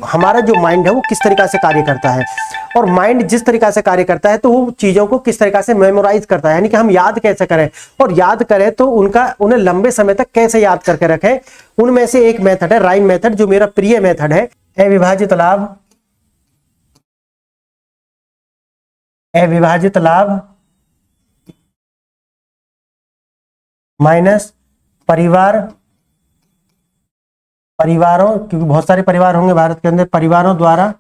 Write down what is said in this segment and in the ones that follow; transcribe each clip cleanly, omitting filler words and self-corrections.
हमारा जो माइंड है वो किस तरीका से कार्य करता है, और माइंड जिस तरीका से कार्य करता है तो वो चीजों को किस तरीका से मेमोराइज करता है, यानी कि हम याद कैसे करें, और याद करें तो उन्हें लंबे समय तक कैसे याद करके रखें। उनमें से एक मेथड है राइम मेथड, जो मेरा प्रिय मेथड है। अविभाजित लाभ माइनस परिवारों, क्योंकि बहुत सारे परिवार होंगे भारत के अंदर, परिवारों द्वारा।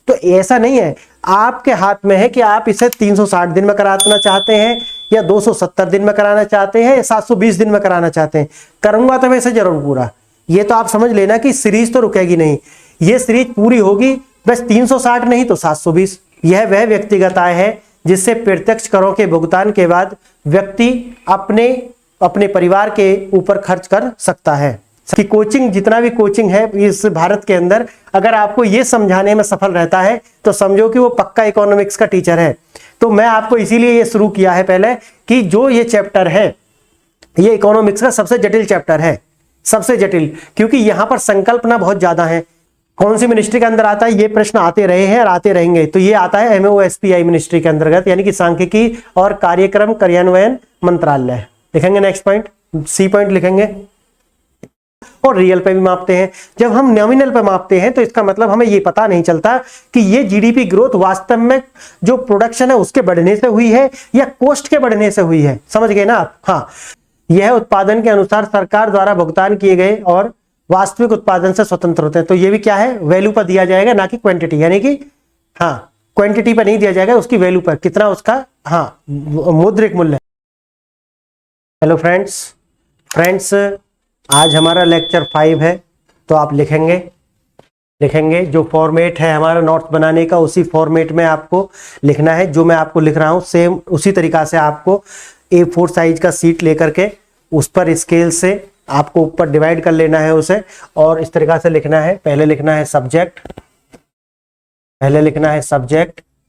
तो ऐसा नहीं है, आपके हाथ में है कि आप इसे 360 दिन में कराना चाहते हैं या 270 दिन में कराना चाहते हैं या 720 दिन में कराना चाहते हैं। करूंगा तो वैसे जरूर पूरा, ये तो आप समझ लेना कि सीरीज तो रुकेगी नहीं, ये सीरीज पूरी होगी, बस 360 नहीं तो 720। यह वह व्यक्तिगत आय है जिससे प्रत्यक्ष करों के भुगतान के बाद व्यक्ति अपने परिवार के ऊपर खर्च कर सकता है। कि कोचिंग, जितना भी कोचिंग है इस भारत के अंदर, अगर आपको ये समझाने में सफल रहता है तो समझो कि वो पक्का इकोनॉमिक्स का टीचर है। तो मैं आपको इसीलिए ये शुरू किया है पहले कि जो ये चैप्टर है ये इकोनॉमिक्स का सबसे जटिल चैप्टर है, सबसे जटिल, क्योंकि यहां पर संकल्पना बहुत ज्यादा है। कौन सी मिनिस्ट्री के अंदर आता है, ये प्रश्न आते रहे हैं और आते रहेंगे। तो ये आता है MOSPI मिनिस्ट्री के अंतर्गत, यानी कि सांख्यिकी और कार्यक्रम कार्यान्वयन मंत्रालय। लिखेंगे नेक्स्ट पॉइंट, सी पॉइंट लिखेंगे। और रियल पे भी मापते हैं। जब हम नॉमिनल पे मापते हैं तो इसका मतलब हमें ये पता नहीं चलता कि ये GDP ग्रोथ वास्तव में जो प्रोडक्शन है उसके बढ़ने से हुई है या कॉस्ट के बढ़ने से हुई है। समझ गए ना आप? हाँ, यह उत्पादन के अनुसार सरकार द्वारा भुगतान किए गए और वास्तविक उत्पादन से स्वतंत्र होते हैं। तो ये भी क्या है, वैल्यू पर दिया जाएगा, ना कि क्वांटिटी, यानी कि हाँ क्वांटिटी पर नहीं दिया जाएगा, उसकी वैल्यू पर, कितना उसका हाँ मौद्रिक मूल्य। हेलो फ्रेंड्स आज हमारा लेक्चर 5 है, तो आप लिखेंगे जो फॉर्मेट है हमारा नोट्स बनाने का, उसी फॉर्मेट में आपको लिखना है। जो मैं आपको लिख रहा हूँ सेम उसी तरीका से आपको A4 साइज का सीट लेकर के उस पर स्केल से आपको ऊपर डिवाइड कर लेना है उसे, और इस तरीका से लिखना है। पहले लिखना है सब्जेक्ट,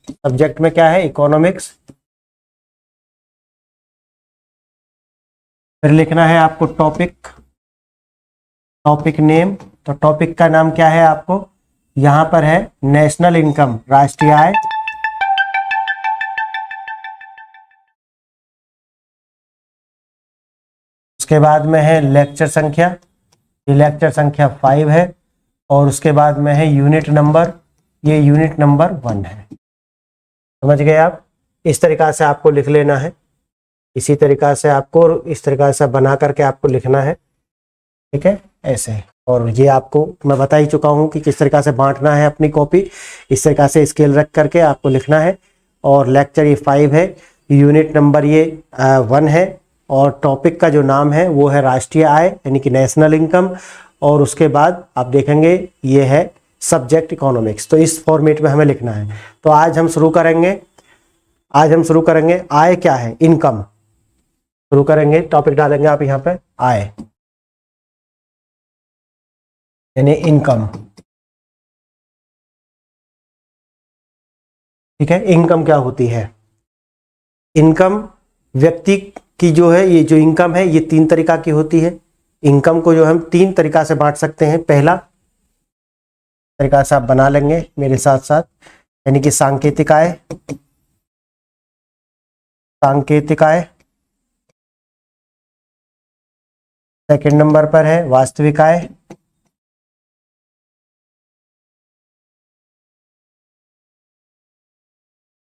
सब्जेक्ट में क्या है, इकोनॉमिक्स। फिर लिखना है आपको टॉपिक नेम। तो टॉपिक का नाम क्या है आपको, यहां पर है नेशनल इनकम, राष्ट्रीय आय। उसके बाद में है लेक्चर संख्या, ये लेक्चर संख्या 5 है। और उसके बाद में है यूनिट नंबर, ये यूनिट नंबर 1 है। समझ गए आप? इस तरीका से आपको लिख लेना है, इसी तरीका से आपको इस तरीका से बना करके आपको लिखना है, ठीक है, ऐसे। और ये आपको मैं बता ही चुका हूँ कि किस तरीका से बांटना है अपनी कॉपी, इस तरीका से स्केल रख करके आपको लिखना है। और लेक्चर ये 5 है, यूनिट नंबर ये 1 है, और टॉपिक का जो नाम है वो है राष्ट्रीय आय, यानी कि नेशनल इनकम। और उसके बाद आप देखेंगे ये है सब्जेक्ट इकोनॉमिक्स। तो इस फॉर्मेट में हमें लिखना है। तो आज हम शुरू करेंगे आय क्या है, इनकम शुरू करेंगे। टॉपिक डालेंगे आप यहाँ पे आय यानी इनकम, ठीक है। इनकम क्या होती है, इनकम व्यक्ति की जो है, ये जो इनकम है ये 3 तरीका की होती है। इनकम को जो हम 3 तरीका से बांट सकते हैं। पहला तरीका से आप बना लेंगे मेरे साथ साथ, यानी कि सांकेतिक आय। सेकंड नंबर पर है वास्तविक आय।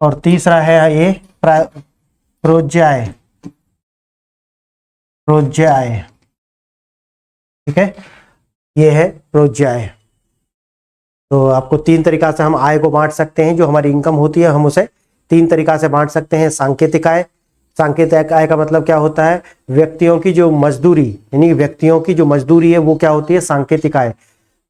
और तीसरा है ये प्रोज्य आय, ठीक है, ये है प्रोज्य आय। तो आपको 3 तरीका से हम आय को बांट सकते हैं। जो हमारी इनकम होती है हम उसे 3 तरीका से बांट सकते हैं। सांकेतिक आय का मतलब क्या होता है, व्यक्तियों की जो मजदूरी, यानी व्यक्तियों की जो मजदूरी है वो क्या होती है, सांकेतिक आय।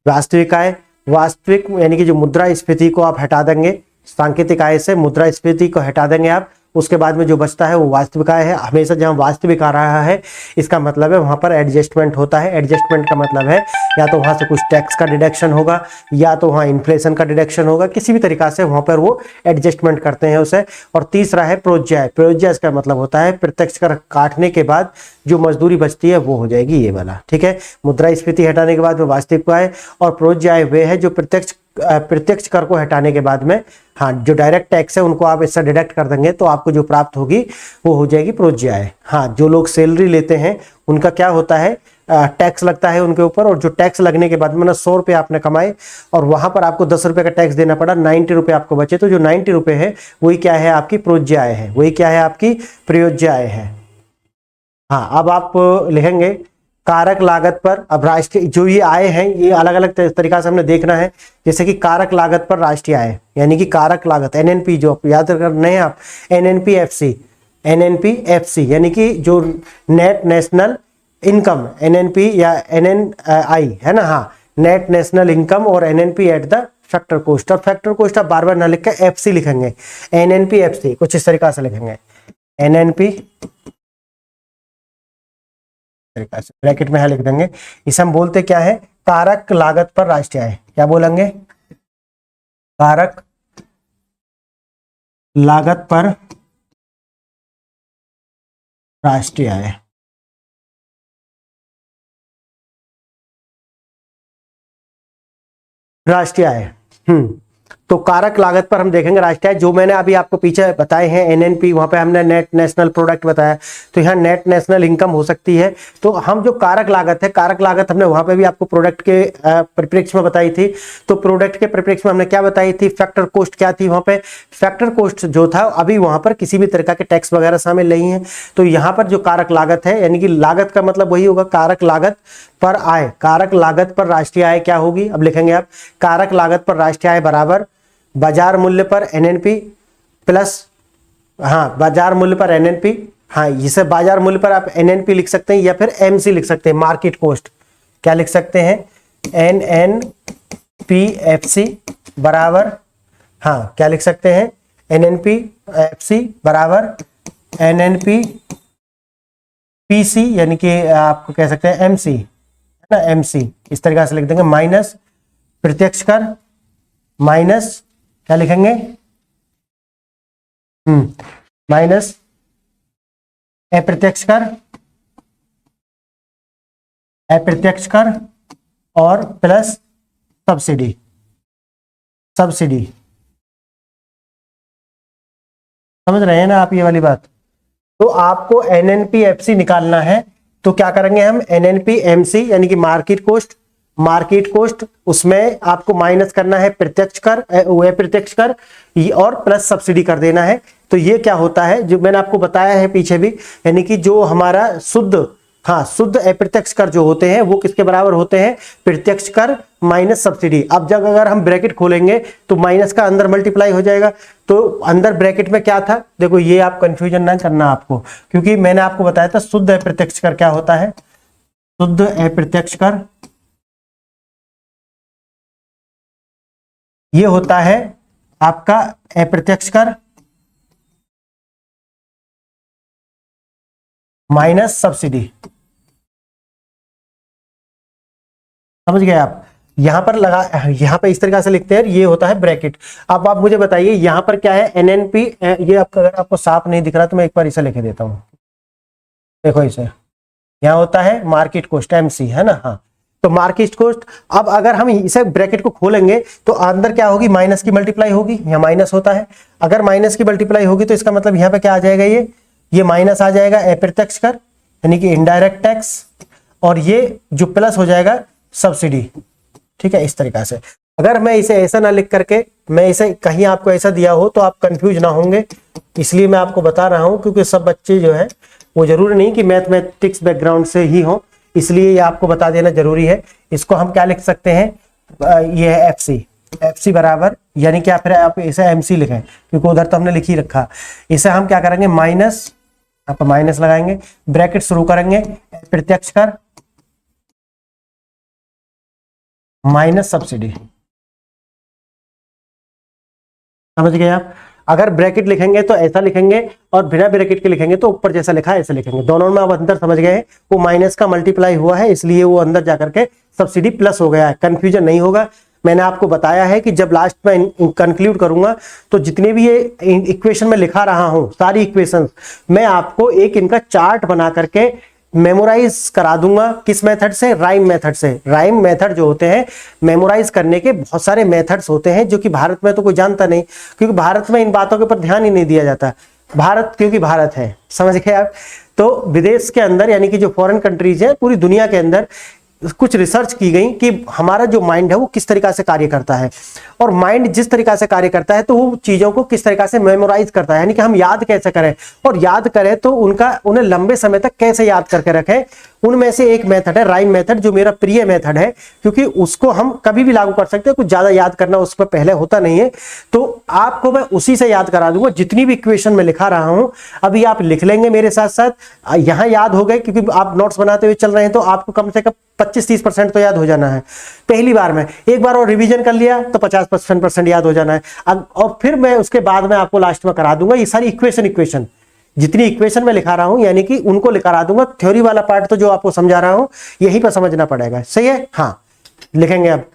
वास्तविक आय, वास्तविक यानी कि जो मुद्रास्फीति को आप हटा देंगे, सांकेतिक आय से मुद्रास्फीति को हटा देंगे आप, उसके बाद में जो बचता है वो वास्तविक आय है। हमेशा जहां वास्तविक आ रहा है इसका मतलब है वहां पर एडजस्टमेंट होता है। एडजस्टमेंट का मतलब है या तो वहां से कुछ टैक्स का डिडक्शन होगा या तो वहां इन्फ्लेशन का डिडक्शन होगा, किसी भी तरीका से वहां पर वो एडजस्टमेंट करते हैं उसे। और तीसरा है प्रोज्याय। प्रोज्याय इसका मतलब होता है प्रत्यक्ष कर काटने के बाद जो मजदूरी बचती है वो हो जाएगी ये वाला, ठीक है। मुद्रास्फीति हटाने के बाद में वास्तविक आय, और प्रोज्याय वे है जो प्रत्यक्ष कर को हटाने के बाद में, हाँ, जो डायरेक्ट टैक्स है उनको आप इससे डिडक्ट कर देंगे तो आपको जो प्राप्त होगी वो हो जाएगी प्रोज्याय। हाँ, जो लोग सैलरी लेते हैं उनका क्या होता है, टैक्स लगता है उनके ऊपर, और जो टैक्स लगने के बाद में 100 रुपये आपने कमाए और वहां पर आपको 10 रुपये का टैक्स देना पड़ा, 90 रुपये आपको बचे, तो जो 90 रुपये है वही क्या है आपकी प्रोज्याय है, वही क्या है आपकी प्रयोज्याय है। हाँ, अब आप लिखेंगे कारक लागत पर। अब राष्ट्रीय जो ये आय हैं ये अलग अलग तरीका से हमने देखना है। जैसे कि कारक लागत पर राष्ट्रीय आय, यानी कि कारक लागत एनएनपी, जो याद करने हैं आप, एनएनपीएफसी, एनएनपीएफसी यानी कि जो नेट नेशनल इनकम, एनएनपी या एनएनआई है ना, हाँ, नेट नेशनल इनकम, और NNP at the factor cost. और फैक्टर कोस्ट आप बार बार ना लिख के एफसी लिखेंगे, एनएनपीएफसी कुछ इस तरीका से लिखेंगे, एनएनपी तरीका से ब्रैकेट में है लिख देंगे। इसे हम बोलते क्या है, कारक लागत पर राष्ट्रीय आय। क्या बोलेंगे, कारक लागत पर राष्ट्रीय आय। राष्ट्रीय आय, तो कारक लागत पर हम देखेंगे राष्ट्रीय आय। जो मैंने अभी आपको पीछे बताए हैं एनएनपी, वहां पे हमने नेट नेशनल प्रोडक्ट बताया, तो यहाँ नेट नेशनल इनकम हो सकती है। तो हम जो कारक लागत है, कारक लागत हमने वहां पे भी आपको प्रोडक्ट के परिप्रेक्ष्य में बताई थी। तो प्रोडक्ट के परिप्रेक्ष्य में हमने क्या बताई थी, फैक्टर कोस्ट क्या थी वहां पे, फैक्टर कोस्ट जो था, अभी वहां पर किसी भी तरह के टैक्स वगैरह शामिल नहीं है। तो यहाँ पर जो कारक लागत है, यानी कि लागत का मतलब वही होगा कारक लागत पर आय। कारक लागत पर राष्ट्रीय आय क्या होगी, अब लिखेंगे आप, कारक लागत पर राष्ट्रीय आय बराबर बाजार मूल्य पर एनएनपी प्लस, हाँ, बाजार मूल्य पर एनएनपी, हाँ, इसे बाजार मूल्य पर आप एनएनपी लिख सकते हैं या फिर एमसी लिख सकते हैं, मार्केट कॉस्ट। क्या लिख सकते हैं, एनएनपीएफसी बराबर, हाँ, क्या लिख सकते हैं, एनएनपीएफसी बराबर एनएनपी पीसी, यानी कि आपको कह सकते हैं एमसी, है ना, एमसी इस तरीके से लिख देंगे, माइनस प्रत्यक्ष कर, माइनस क्या लिखेंगे, माइनस अप्रत्यक्ष कर, अप्रत्यक्ष कर, और प्लस सब्सिडी, सब्सिडी। समझ रहे हैं ना आप ये वाली बात। तो आपको एनएनपीएफसी निकालना है, तो क्या करेंगे हम, एनएनपीएमसी यानी कि मार्केट कोस्ट, मार्केट कोस्ट, उसमें आपको माइनस करना है प्रत्यक्ष कर, अप्रत्यक्ष कर, और प्लस सब्सिडी कर देना है। तो ये क्या होता है, जो मैंने आपको बताया है पीछे भी, यानी कि जो हमारा शुद्ध, हाँ, शुद्ध अप्रत्यक्ष कर जो होते हैं वो किसके बराबर होते हैं, प्रत्यक्ष कर माइनस सब्सिडी। अब जब अगर हम ब्रैकेट खोलेंगे तो माइनस का अंदर मल्टीप्लाई हो जाएगा, तो अंदर ब्रैकेट में क्या था, देखो ये आप कंफ्यूजन ना करना आपको, क्योंकि मैंने आपको बताया था शुद्ध अप्रत्यक्ष कर क्या होता है, शुद्ध अप्रत्यक्ष कर ये होता है आपका अप्रत्यक्ष कर माइनस सब्सिडी। समझ गए आप, यहां पर लगा, यहां पर इस तरीके से लिखते हैं, ये होता है ब्रैकेट। अब आप मुझे बताइए यहां पर क्या है, एनएनपी, ये आपका अगर आपको साफ नहीं दिख रहा तो मैं एक बार इसे लिख देता हूं, देखो इसे, यहां होता है मार्केट कॉस्ट एमसी, है ना, हाँ, तो मार्केट कॉस्ट। अब अगर हम इसे ब्रैकेट को खोलेंगे तो अंदर क्या होगी, माइनस की मल्टीप्लाई होगी, यहाँ माइनस होता है, अगर माइनस की मल्टीप्लाई होगी तो इसका मतलब यहाँ पे क्या आ जाएगा, ये माइनस आ जाएगा अप्रत्यक्ष कर यानी कि इनडायरेक्ट टैक्स, और ये जो प्लस हो जाएगा सब्सिडी, ठीक है, इस तरीका से। अगर मैं इसे ऐसा ना लिख करके, मैं इसे कहीं आपको ऐसा दिया हो तो आप कंफ्यूज ना होंगे, इसलिए मैं आपको बता रहा हूं, क्योंकि सब बच्चे जो है वो जरूरी नहीं कि मैथमेटिक्स बैकग्राउंड से ही हो, इसलिए ये आपको बता देना जरूरी है। इसको हम क्या लिख सकते हैं, ये है एफसी, एफसी बराबर, यानी कि फिर आप इसे एमसी लिखें क्योंकि उधर तो हमने लिख ही रखा। इसे हम क्या करेंगे, माइनस, आप माइनस लगाएंगे, ब्रैकेट शुरू करेंगे, प्रत्यक्ष कर माइनस सब्सिडी। समझ गए आप। अगर ब्रैकेट लिखेंगे तो ऐसा लिखेंगे और बिना ब्रैकेट के लिखेंगे तो ऊपर जैसा लिखा है ऐसे लिखेंगे। दोनों में आप अंतर समझ गए हैं, वो माइनस का मल्टीप्लाई हुआ है इसलिए वो अंदर जाकर के सब्सिडी प्लस हो गया है, कंफ्यूजन नहीं होगा। मैंने आपको बताया है कि जब लास्ट में कंक्लूड करूंगा तो जितने भी ये इक्वेशन में लिखा रहा हूं सारी इक्वेशंस मैं आपको एक इनका चार्ट बना करके मेमोराइज करा दूंगा। किस मेथड से? राइम मेथड से। राइम मेथड जो होते हैं मेमोराइज करने के बहुत सारे मेथड्स होते हैं जो कि भारत में तो कोई जानता नहीं, क्योंकि भारत में इन बातों के ऊपर ध्यान ही नहीं दिया जाता। भारत क्योंकि भारत है, समझ गए आप। तो विदेश के अंदर यानी कि जो फॉरेन कंट्रीज है पूरी दुनिया के अंदर कुछ रिसर्च की गई कि हमारा जो माइंड है वो किस तरीका से कार्य करता है, और माइंड जिस तरीका से कार्य करता है तो वो चीजों को किस तरीका से मेमोराइज करता है, यानी कि हम याद कैसे करें, और याद करें तो उन्हें लंबे समय तक कैसे याद करके रखें। उनमें से एक मेथड है राइम मेथड, जो मेरा प्रिय मेथड है, क्योंकि उसको हम कभी भी लागू कर सकते हैं, कुछ ज्यादा याद करना उस पर पहले होता नहीं है। तो आपको मैं उसी से याद करा दूंगा जितनी भी इक्वेशन में लिखा रहा हूं। अभी आप लिख लेंगे मेरे साथ साथ, यहां याद हो गए क्योंकि आप नोट्स बनाते हुए चल रहे हैं, तो आपको कम से कम 25-30% तो याद हो जाना है पहली बार में। एक बार और रिवीजन कर लिया तो 50% याद हो जाना है। अब और फिर मैं उसके बाद में आपको लास्ट में करा दूंगा ये सारी इक्वेशन जितनी इक्वेशन में लिखा रहा हूं, यानी कि उनको करा दूंगा। थ्योरी वाला पार्ट तो जो आपको समझा रहा हूं यहीं पर समझना पड़ेगा, सही है। हाँ लिखेंगे अब,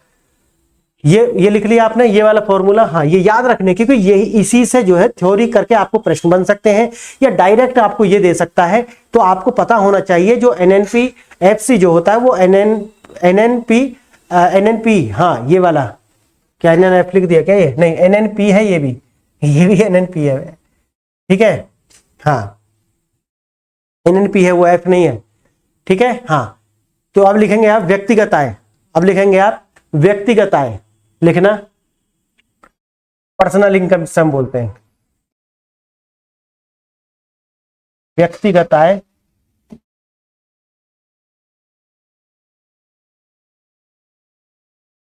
ये लिख लिया आपने ये वाला फॉर्मूला। हाँ ये याद रखने, क्योंकि यही इसी से जो है थ्योरी करके आपको प्रश्न बन सकते हैं या डायरेक्ट आपको ये दे सकता है। तो आपको पता होना चाहिए जो एनएनपी एफसी जो होता है वो एनएनपी हाँ ये वाला, क्या एनएनएफ लिख दिया क्या? ये नहीं, एनएनपी है, ये भी एनएनपी है, ठीक है। हाँ एनएनपी है, वो एफ नहीं है, ठीक है। हाँ तो अब लिखेंगे आप व्यक्तिगत आय, अब लिखेंगे आप व्यक्तिगत आय, लिखना पर्सनल इनकम से हम बोलते हैं। व्यक्तिगत आय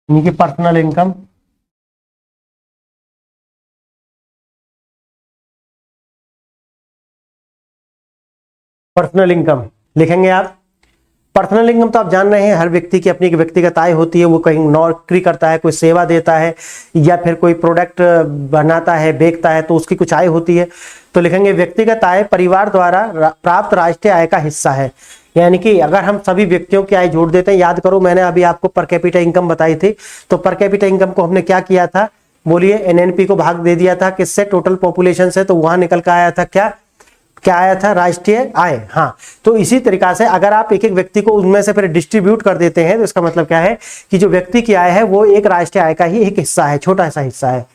यानी कि पर्सनल इनकम, पर्सनल इनकम लिखेंगे आप। पर्सनल इनकम तो आप जान रहे हैं हर व्यक्ति की अपनी व्यक्तिगत आय होती है। वो कहीं नौकरी करता है, कोई सेवा देता है, या फिर कोई प्रोडक्ट बनाता है, बेचता है, तो उसकी कुछ आय होती है। तो लिखेंगे व्यक्तिगत आय परिवार द्वारा प्राप्त राष्ट्रीय आय का हिस्सा है। यानी कि अगर हम सभी व्यक्तियों की आय जोड़ देते हैं, याद करो मैंने अभी आपको पर कैपिटा इनकम बताई थी, तो पर कैपिटा इनकम को हमने क्या किया था, बोलिए, एनएनपी को भाग दे दिया था किससे? टोटल पॉपुलेशन से। तो वहां निकल कर आया था क्या आया था? राष्ट्रीय आय। हाँ तो इसी तरीका से अगर आप एक एक व्यक्ति को उनमें से फिर डिस्ट्रीब्यूट कर देते हैं तो इसका मतलब क्या है कि जो व्यक्ति की आय है वो एक राष्ट्रीय आय का ही एक हिस्सा है, छोटा सा हिस्सा है।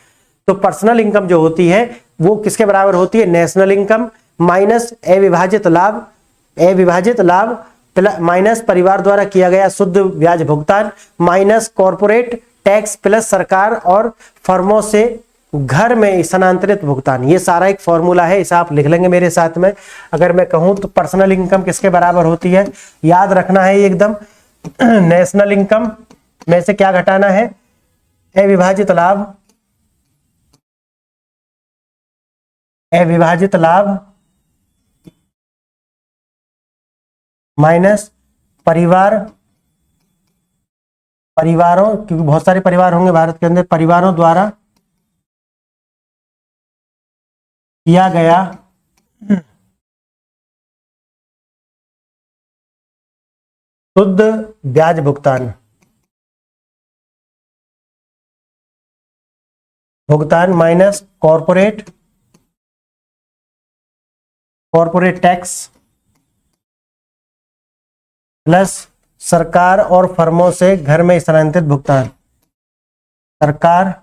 तो पर्सनल इनकम जो होती है वो किसके बराबर होती है? नेशनल इनकम माइनस अविभाजित लाभ माइनस परिवार द्वारा किया गया शुद्ध ब्याज भुगतान माइनस कॉर्पोरेट टैक्स प्लस सरकार और फर्मों से घर में स्थानांतरित भुगतान। ये सारा एक फॉर्मूला है, इसे आप लिख लेंगे मेरे साथ में। अगर मैं कहूं तो पर्सनल इनकम किसके बराबर होती है, याद रखना है एकदम। नेशनल इनकम में से क्या घटाना है? अविभाजित लाभ माइनस परिवारों, क्योंकि बहुत सारे परिवार होंगे भारत के अंदर, परिवारों द्वारा किया गया शुद्ध ब्याज भुगतान माइनस कॉर्पोरेट टैक्स प्लस सरकार और फर्मों से घर में स्थानांतरित भुगतान। सरकार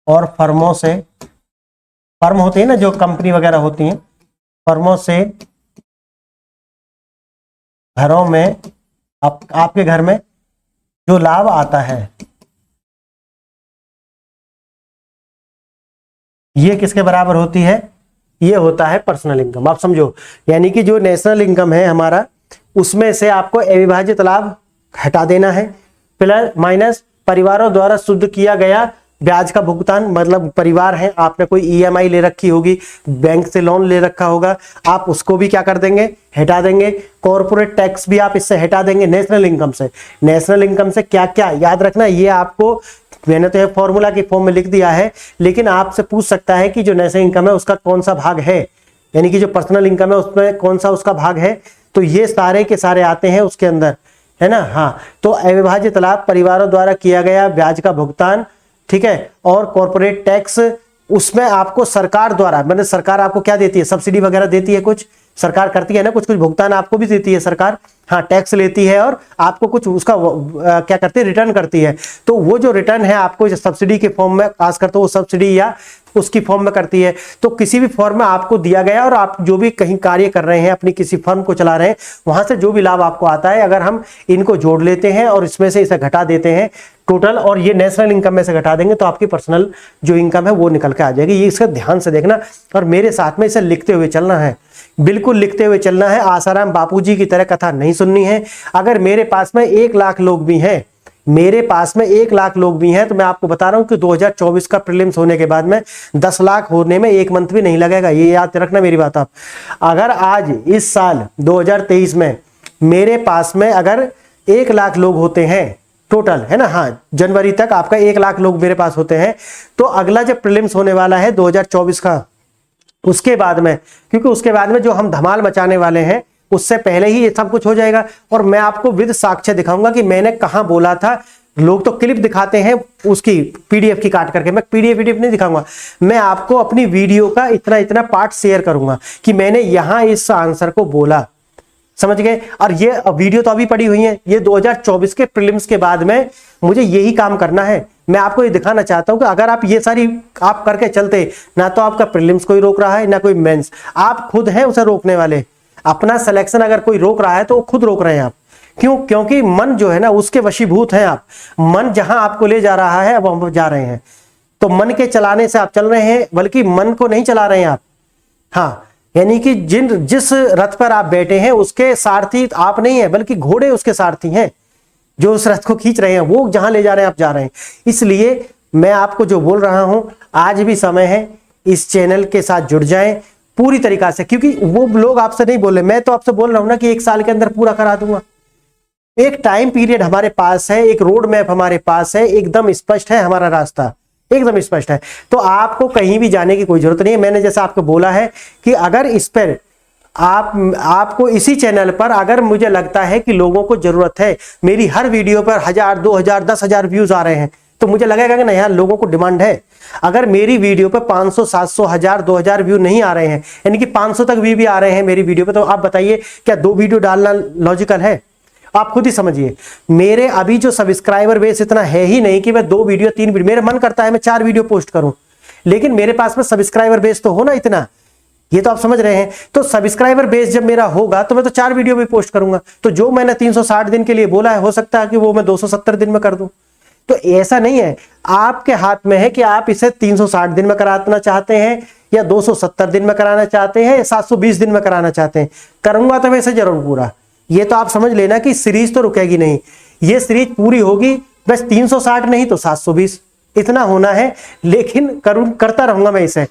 और फर्मों से, फर्म होती है ना जो कंपनी वगैरह होती हैं, फर्मों से घरों में आपके घर में जो लाभ आता है ये किसके बराबर होती है? ये होता है पर्सनल इनकम। आप समझो, यानी कि जो नेशनल इनकम है हमारा उसमें से आपको अविभाजित लाभ हटा देना है, प्लस माइनस परिवारों द्वारा शुद्ध किया गया ब्याज का भुगतान, मतलब परिवार है, आपने कोई ईएमआई ले रखी होगी, बैंक से लोन ले रखा होगा, आप उसको भी क्या कर देंगे? हटा देंगे। कॉर्पोरेट टैक्स भी आप इससे हटा देंगे। नेशनल इनकम से क्या क्या याद रखना, ये आपको मैंने तो एक फॉर्मूला की फॉर्म में लिख दिया है, लेकिन आपसे पूछ सकता है कि जो नेशनल इनकम है उसका कौन सा भाग है, यानी कि जो पर्सनल इनकम है उसमें कौन सा उसका भाग है। तो ये सारे के सारे आते हैं उसके अंदर, है ना। हाँ, तो अविभाजित लाभ परिवारों द्वारा किया गया ब्याज का भुगतान, ठीक है, और कॉर्पोरेट टैक्स, उसमें आपको सरकार द्वारा, मतलब सरकार आपको क्या देती है, सब्सिडी वगैरह देती है, कुछ सरकार करती है ना, कुछ कुछ भुगतान आपको भी देती है सरकार। हाँ, टैक्स लेती है और आपको कुछ उसका क्या करती है, रिटर्न करती है। तो वो जो रिटर्न है आपको सब्सिडी के फॉर्म में पास करते हो, वो सब्सिडी या उसकी फॉर्म में करती है। तो किसी भी फॉर्म में आपको दिया गया और आप जो भी कहीं कार्य कर रहे हैं, अपनी किसी फर्म को चला रहे हैं, वहां से जो भी लाभ आपको आता है, अगर हम इनको जोड़ लेते हैं और इसमें से इसे घटा देते हैं टोटल, और ये नेशनल इनकम में से घटा देंगे, तो आपकी पर्सनल जो इनकम है वो निकल के आ जाएगी। ये इसका ध्यान से देखना और मेरे साथ में इसे लिखते हुए चलना है, बिल्कुल लिखते हुए चलना है। आसाराम बापूजी की तरह कथा नहीं सुननी है। अगर मेरे पास में 1 लाख लोग भी हैं, मेरे पास में 1 लाख लोग भी हैं, तो मैं आपको बता रहा हूं कि 2024 का प्रीलिम्स होने के बाद में 10 लाख होने में 1 मंथ भी नहीं लगेगा। ये याद रखना मेरी बात आप। अगर आज इस साल 2023 में मेरे पास में अगर 1 लाख लोग होते हैं टोटल, है ना, हाँ, जनवरी तक आपका 1 लाख लोग मेरे पास होते हैं, तो अगला जब प्रीलिम्स होने वाला है 2024 का, उसके बाद में, क्योंकि उसके बाद में जो हम धमाल मचाने वाले हैं उससे पहले ही ये सब कुछ हो जाएगा। और मैं आपको विद साक्ष्य दिखाऊंगा कि मैंने कहां बोला था। लोग तो क्लिप दिखाते हैं उसकी पीडीएफ की काट करके, मैं पीडीएफ नहीं दिखाऊंगा। मैं आपको अपनी वीडियो का इतना इतना पार्ट शेयर करूंगा कि मैंने यहां इस आंसर को बोला, समझ गए। और ये वीडियो तो अभी पड़ी हुई है, ये 2024 के प्रीलिम्स के बाद में मुझे यही काम करना है। मैं आपको ये दिखाना चाहता हूं कि अगर आप ये सारी आप करके चलते, ना तो आपका प्रीलिम्स कोई रोक रहा है, ना कोई मेंस, आप खुद हैं उसे रोकने वाले। अपना सिलेक्शन अगर कोई रोक रहा है तो वो खुद रोक रहे हैं आप। क्यों? क्योंकि मन जो है ना उसके वशीभूत हैं आप। मन जहां आपको ले जा रहा है अब हम जा रहे हैं, तो मन के चलाने से आप चल रहे हैं, बल्कि मन को नहीं चला रहे हैं आप। हाँ, यानी कि जिस रथ पर आप बैठे हैं उसके सारथी आप नहीं है, बल्कि घोड़े उसके सारथी हैं जो उस रथ को खींच रहे हैं। वो जहां ले जा रहे हैं आप जा रहे हैं। इसलिए मैं आपको जो बोल रहा हूं, आज भी समय है, इस चैनल के साथ जुड़ जाएं पूरी तरीका से, क्योंकि वो लोग आपसे नहीं बोले, मैं तो आपसे बोल रहा हूं ना कि 1 साल के अंदर पूरा करा दूंगा। एक टाइम पीरियड हमारे पास है, एक रोड मैप हमारे पास है, एकदम स्पष्ट है हमारा रास्ता, एकदम स्पष्ट है। तो आपको कहीं भी जाने की कोई जरूरत नहीं है। मैंने जैसा आपको बोला है कि अगर इस पर आपको इसी चैनल पर अगर मुझे लगता है कि लोगों को जरूरत है, मेरी हर वीडियो पर 1000, 2000, 10,000 व्यूज आ रहे हैं, तो मुझे लगेगा कि नहीं यार लोगों को डिमांड है। अगर मेरी वीडियो पर 500, 700, 1000, 2000 व्यू नहीं आ रहे हैं, यानी कि 500 तक व्यू भी आ रहे हैं मेरी वीडियो पे, तो आप बताइए क्या 2 वीडियो डालना लॉजिकल है? आप खुद ही समझिए। मेरे अभी जो सब्सक्राइबर बेस इतना है ही नहीं कि मैं 2 वीडियो 3 वीडियो, मेरा मन करता है मैं 4 वीडियो पोस्ट करूं, लेकिन मेरे पास में सब्सक्राइबर बेस तो हो ना इतना, ये तो आप समझ रहे हैं। तो सब्सक्राइबर बेस जब मेरा होगा तो मैं तो 4 वीडियो भी पोस्ट करूंगा। तो जो मैंने 360 दिन के लिए बोला है, हो सकता है कि वो मैं 270 दिन में कर दूं। तो ऐसा नहीं है, आपके हाथ में है कि आप इसे 360 दिन में कराना चाहते हैं या 270 दिन में कराना चाहते हैं या 720 दिन में कराना चाहते हैं। करूंगा तो वैसे जरूर पूरा, ये तो आप समझ लेना कि सीरीज तो रुकेगी नहीं, ये सीरीज पूरी होगी, बस 360 नहीं तो 720 इतना होना है, लेकिन करता रहूंगा मैं इसे।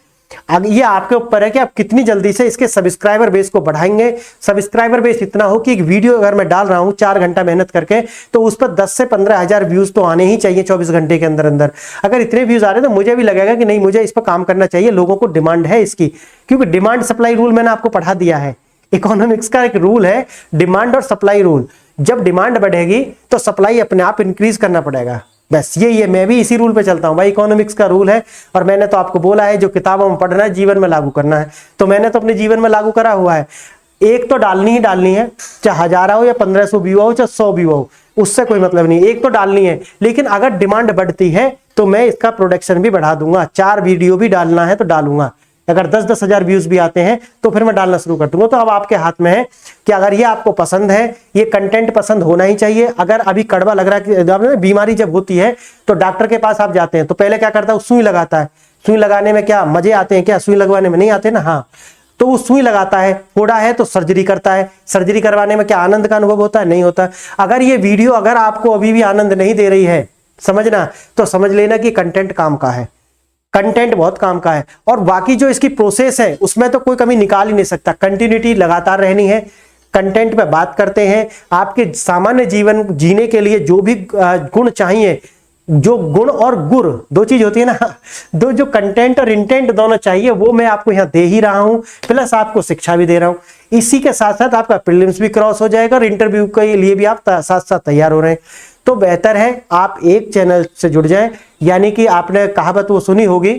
अब ये आपके ऊपर है कि आप कितनी जल्दी से इसके सब्सक्राइबर बेस को बढ़ाएंगे। सब्सक्राइबर बेस इतना हो कि एक वीडियो अगर मैं डाल रहा हूं 4 घंटा मेहनत करके, तो उस पर 10 से 15,000 व्यूज तो आने ही चाहिए 24 घंटे के अंदर अंदर। अगर इतने व्यूज आ रहे हैं तो मुझे भी लगेगा कि नहीं, मुझे इस पर काम करना चाहिए, लोगों को डिमांड है इसकी। क्योंकि डिमांड सप्लाई रूल मैंने आपको पढ़ा दिया है, इकोनॉमिक्स का एक रूल है डिमांड और सप्लाई रूल। जब डिमांड बढ़ेगी तो सप्लाई अपने आप इंक्रीज करना पड़ेगा, बस यही है। मैं भी इसी रूल पे चलता हूं भाई, इकोनॉमिक्स का रूल है। और मैंने तो आपको बोला है जो किताबों में पढ़ना है जीवन में लागू करना है, तो मैंने तो अपने जीवन में लागू करा हुआ है। एक तो डालनी ही डालनी है, चाहे 1000 हो या 1500 व्यू हो, चाहे 100 व्यू हो, उससे कोई मतलब नहीं, एक तो डालनी है। लेकिन अगर डिमांड बढ़ती है तो मैं इसका प्रोडक्शन भी बढ़ा दूंगा, 4 वीडियो भी डालना है तो डालूंगा। अगर 10-10 हजार व्यूज भी आते हैं तो फिर मैं डालना शुरू कर दूंगा। तो अब आपके हाथ में है कि अगर ये आपको पसंद है, ये कंटेंट पसंद होना ही चाहिए। अगर अभी कड़वा लग रहा है कि बीमारी जब होती है तो डॉक्टर के पास आप जाते हैं तो पहले क्या करता है, सुई लगाता है। सुई लगाने में क्या मजे आते हैं? क्या सुई लगवाने में नहीं आते ना? हाँ, तो वो सुई लगाता है, फोड़ा है तो सर्जरी करता है। सर्जरी करवाने में क्या आनंद का अनुभव होता है? नहीं होता। अगर ये वीडियो अगर आपको अभी भी आनंद नहीं दे रही है, समझना, तो समझ लेना कि कंटेंट काम का है, कंटेंट बहुत काम का है। और बाकी जो इसकी प्रोसेस है उसमें तो कोई कमी निकाल ही नहीं सकता, कंटिन्यूटी लगातार रहनी है। कंटेंट पे बात करते हैं, आपके सामान्य जीवन जीने के लिए जो भी गुण चाहिए जो गुण और गुर दो चीज होती है ना, दो जो कंटेंट और इंटेंट दोनों चाहिए वो मैं आपको यहाँ दे ही रहा हूं, प्लस आपको शिक्षा भी दे रहा हूं। इसी के साथ साथ आपका प्रीलिम्स भी क्रॉस हो जाएगा और इंटरव्यू के लिए भी आप साथ साथ तैयार हो रहे हैं। तो बेहतर है आप एक चैनल से जुड़ जाएं, यानी कि आपने कहावत वो सुनी होगी,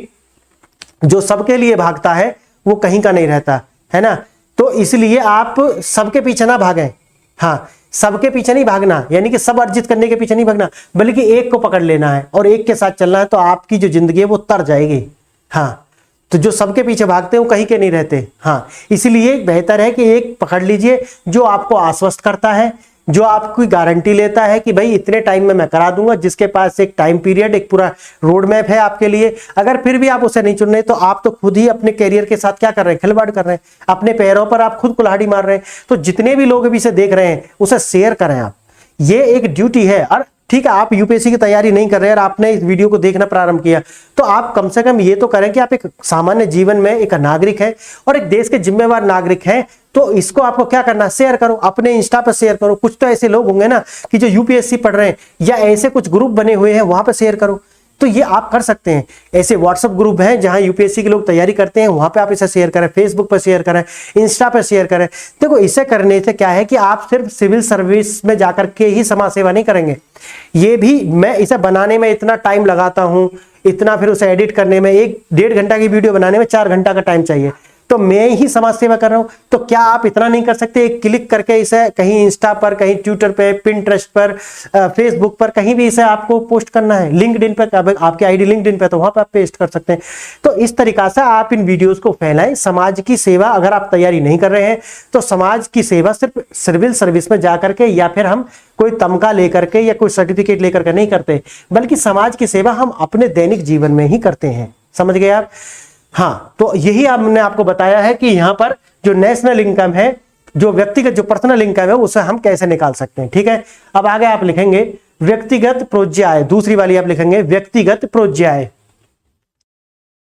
जो सबके लिए भागता है वो कहीं का नहीं रहता, है ना। तो इसलिए आप सबके पीछे ना भागें, हाँ सबके पीछे नहीं भागना, यानी कि सब अर्जित करने के पीछे नहीं भागना, बल्कि एक को पकड़ लेना है और एक के साथ चलना है, तो आपकी जो जिंदगी है वो तर जाएगी। हाँ, तो जो सबके पीछे भागते हैं वो कहीं के नहीं रहते। हाँ, इसलिए बेहतर है कि एक पकड़ लीजिए जो आपको आश्वस्त करता है, जो आपकी गारंटी लेता है कि भाई इतने टाइम में मैं करा दूंगा, जिसके पास एक टाइम पीरियड, एक पूरा रोड मैप है आपके लिए। अगर फिर भी आप उसे नहीं चुन रहे तो आप तो खुद ही अपने कैरियर के साथ क्या कर रहे हैं, खिलवाड़ कर रहे हैं, अपने पैरों पर आप खुद कुल्हाड़ी मार रहे हैं। तो जितने भी लोग अभी इसे देख रहे हैं उसे शेयर करें आप, ये एक ड्यूटी है। और ठीक है, आप यूपीएससी की तैयारी नहीं कर रहे हैं और आपने इस वीडियो को देखना प्रारंभ किया, तो आप कम से कम ये तो करें कि आप एक सामान्य जीवन में एक नागरिक हैं और एक देश के जिम्मेवार नागरिक हैं। तो इसको आपको क्या करना, शेयर करो, अपने इंस्टा पर शेयर करो। कुछ तो ऐसे लोग होंगे ना कि जो यूपीएससी पढ़ रहे हैं, या ऐसे कुछ ग्रुप बने हुए हैं वहां पर शेयर करो। तो ये आप कर सकते हैं। ऐसे व्हाट्सएप ग्रुप हैं जहां यूपीएससी के लोग तैयारी करते हैं, वहां पे आप इसे शेयर करें, फेसबुक पर शेयर करें, इंस्टा पर शेयर करें। देखो, इसे करने से क्या है कि आप सिर्फ सिविल सर्विस में जाकर के ही समाज सेवा नहीं करेंगे। ये भी मैं इसे बनाने में इतना टाइम लगाता हूं, इतना फिर उसे एडिट करने में 1-1.5 घंटा की वीडियो बनाने में 4 घंटा का टाइम चाहिए, तो मैं ही समाज सेवा कर रहा हूं। तो क्या आप इतना नहीं कर सकते, एक क्लिक करके इसे कहीं इंस्टा पर, कहीं ट्विटर पे, पिंटरेस्ट पर, फेसबुक पर, कहीं भी इसे आपको पोस्ट करना है, लिंक्डइन पर, आपकी आईडी लिंक्डइन पे तो वहां पर आप पेस्ट कर सकते हैं। तो इस तरीका से आप इन वीडियोस को फैलाएं। समाज की सेवा अगर आप तैयारी नहीं कर रहे हैं तो समाज की सेवा सिर्फ सिविल सर्विस में जाकर के या फिर हम कोई तमगा लेकर के या कोई सर्टिफिकेट लेकर के नहीं करते, बल्कि समाज की सेवा हम अपने दैनिक जीवन में ही करते हैं। समझ गए आप? हाँ, तो यही हमने आपको बताया है कि यहां पर जो नेशनल इनकम है, जो व्यक्तिगत जो पर्सनल इनकम है, उसे हम कैसे निकाल सकते हैं। ठीक है, अब आगे आप लिखेंगे व्यक्तिगत प्रोज्याय, दूसरी वाली आप लिखेंगे व्यक्तिगत प्रोज्याय।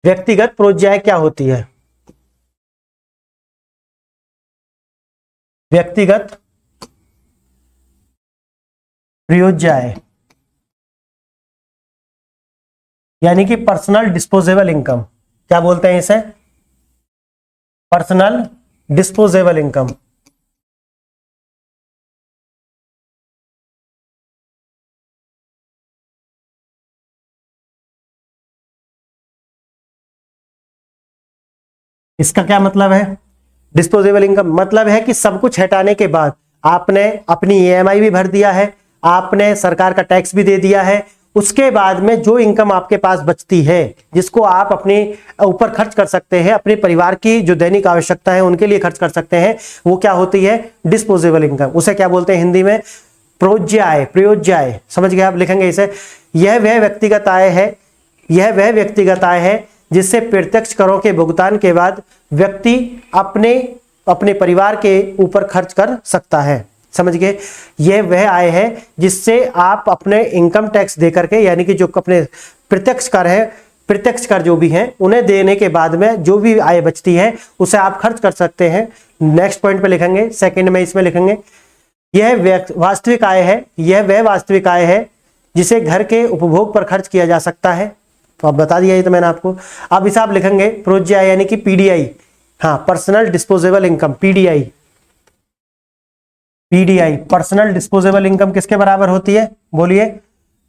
व्यक्तिगत प्रोज्याय क्या होती है? व्यक्तिगत प्रोज्याय यानी कि पर्सनल डिस्पोजेबल इनकम। क्या बोलते हैं इसे? Personal disposable income. इसका क्या मतलब है? डिस्पोजेबल इनकम मतलब है कि सब कुछ हटाने के बाद आपने अपनी ईएमआई भी भर दिया है, आपने सरकार का टैक्स भी दे दिया है, उसके बाद में जो इनकम आपके पास बचती है, जिसको आप अपने ऊपर खर्च कर सकते हैं, अपने परिवार की जो दैनिक आवश्यकता है उनके लिए खर्च कर सकते हैं, वो क्या होती है? Disposable income. उसे क्या बोलते हैं हिंदी में? प्रोज्याय। प्रोज्याय समझ गए आप? लिखेंगे इसे, यह वह व्यक्तिगत आय है, यह वह व्यक्तिगत आय है जिससे प्रत्यक्ष करों के भुगतान के बाद व्यक्ति अपने परिवार के ऊपर खर्च कर सकता है। समझ गए? यह वह आय है जिससे आप अपने इनकम टैक्स दे करके, यानी कि जो अपने प्रत्यक्ष कर है, प्रत्यक्ष कर जो भी हैं उन्हें देने के बाद में जो भी आय बचती है उसे आप खर्च कर सकते हैं। नेक्स्ट पॉइंट पे लिखेंगे, सेकंड में इसमें लिखेंगे यह वास्तविक आय है, यह वह वास्तविक आय है जिसे घर के उपभोग पर खर्च किया जा सकता है। तो अब बता दिया ये तो मैंने आपको। अब इसे आप लिखेंगे प्रोज्याय यानी कि पीडीआई। हाँ, personal disposable income, PDI. PDI personal disposable income किसके बराबर होती है? बोलिए।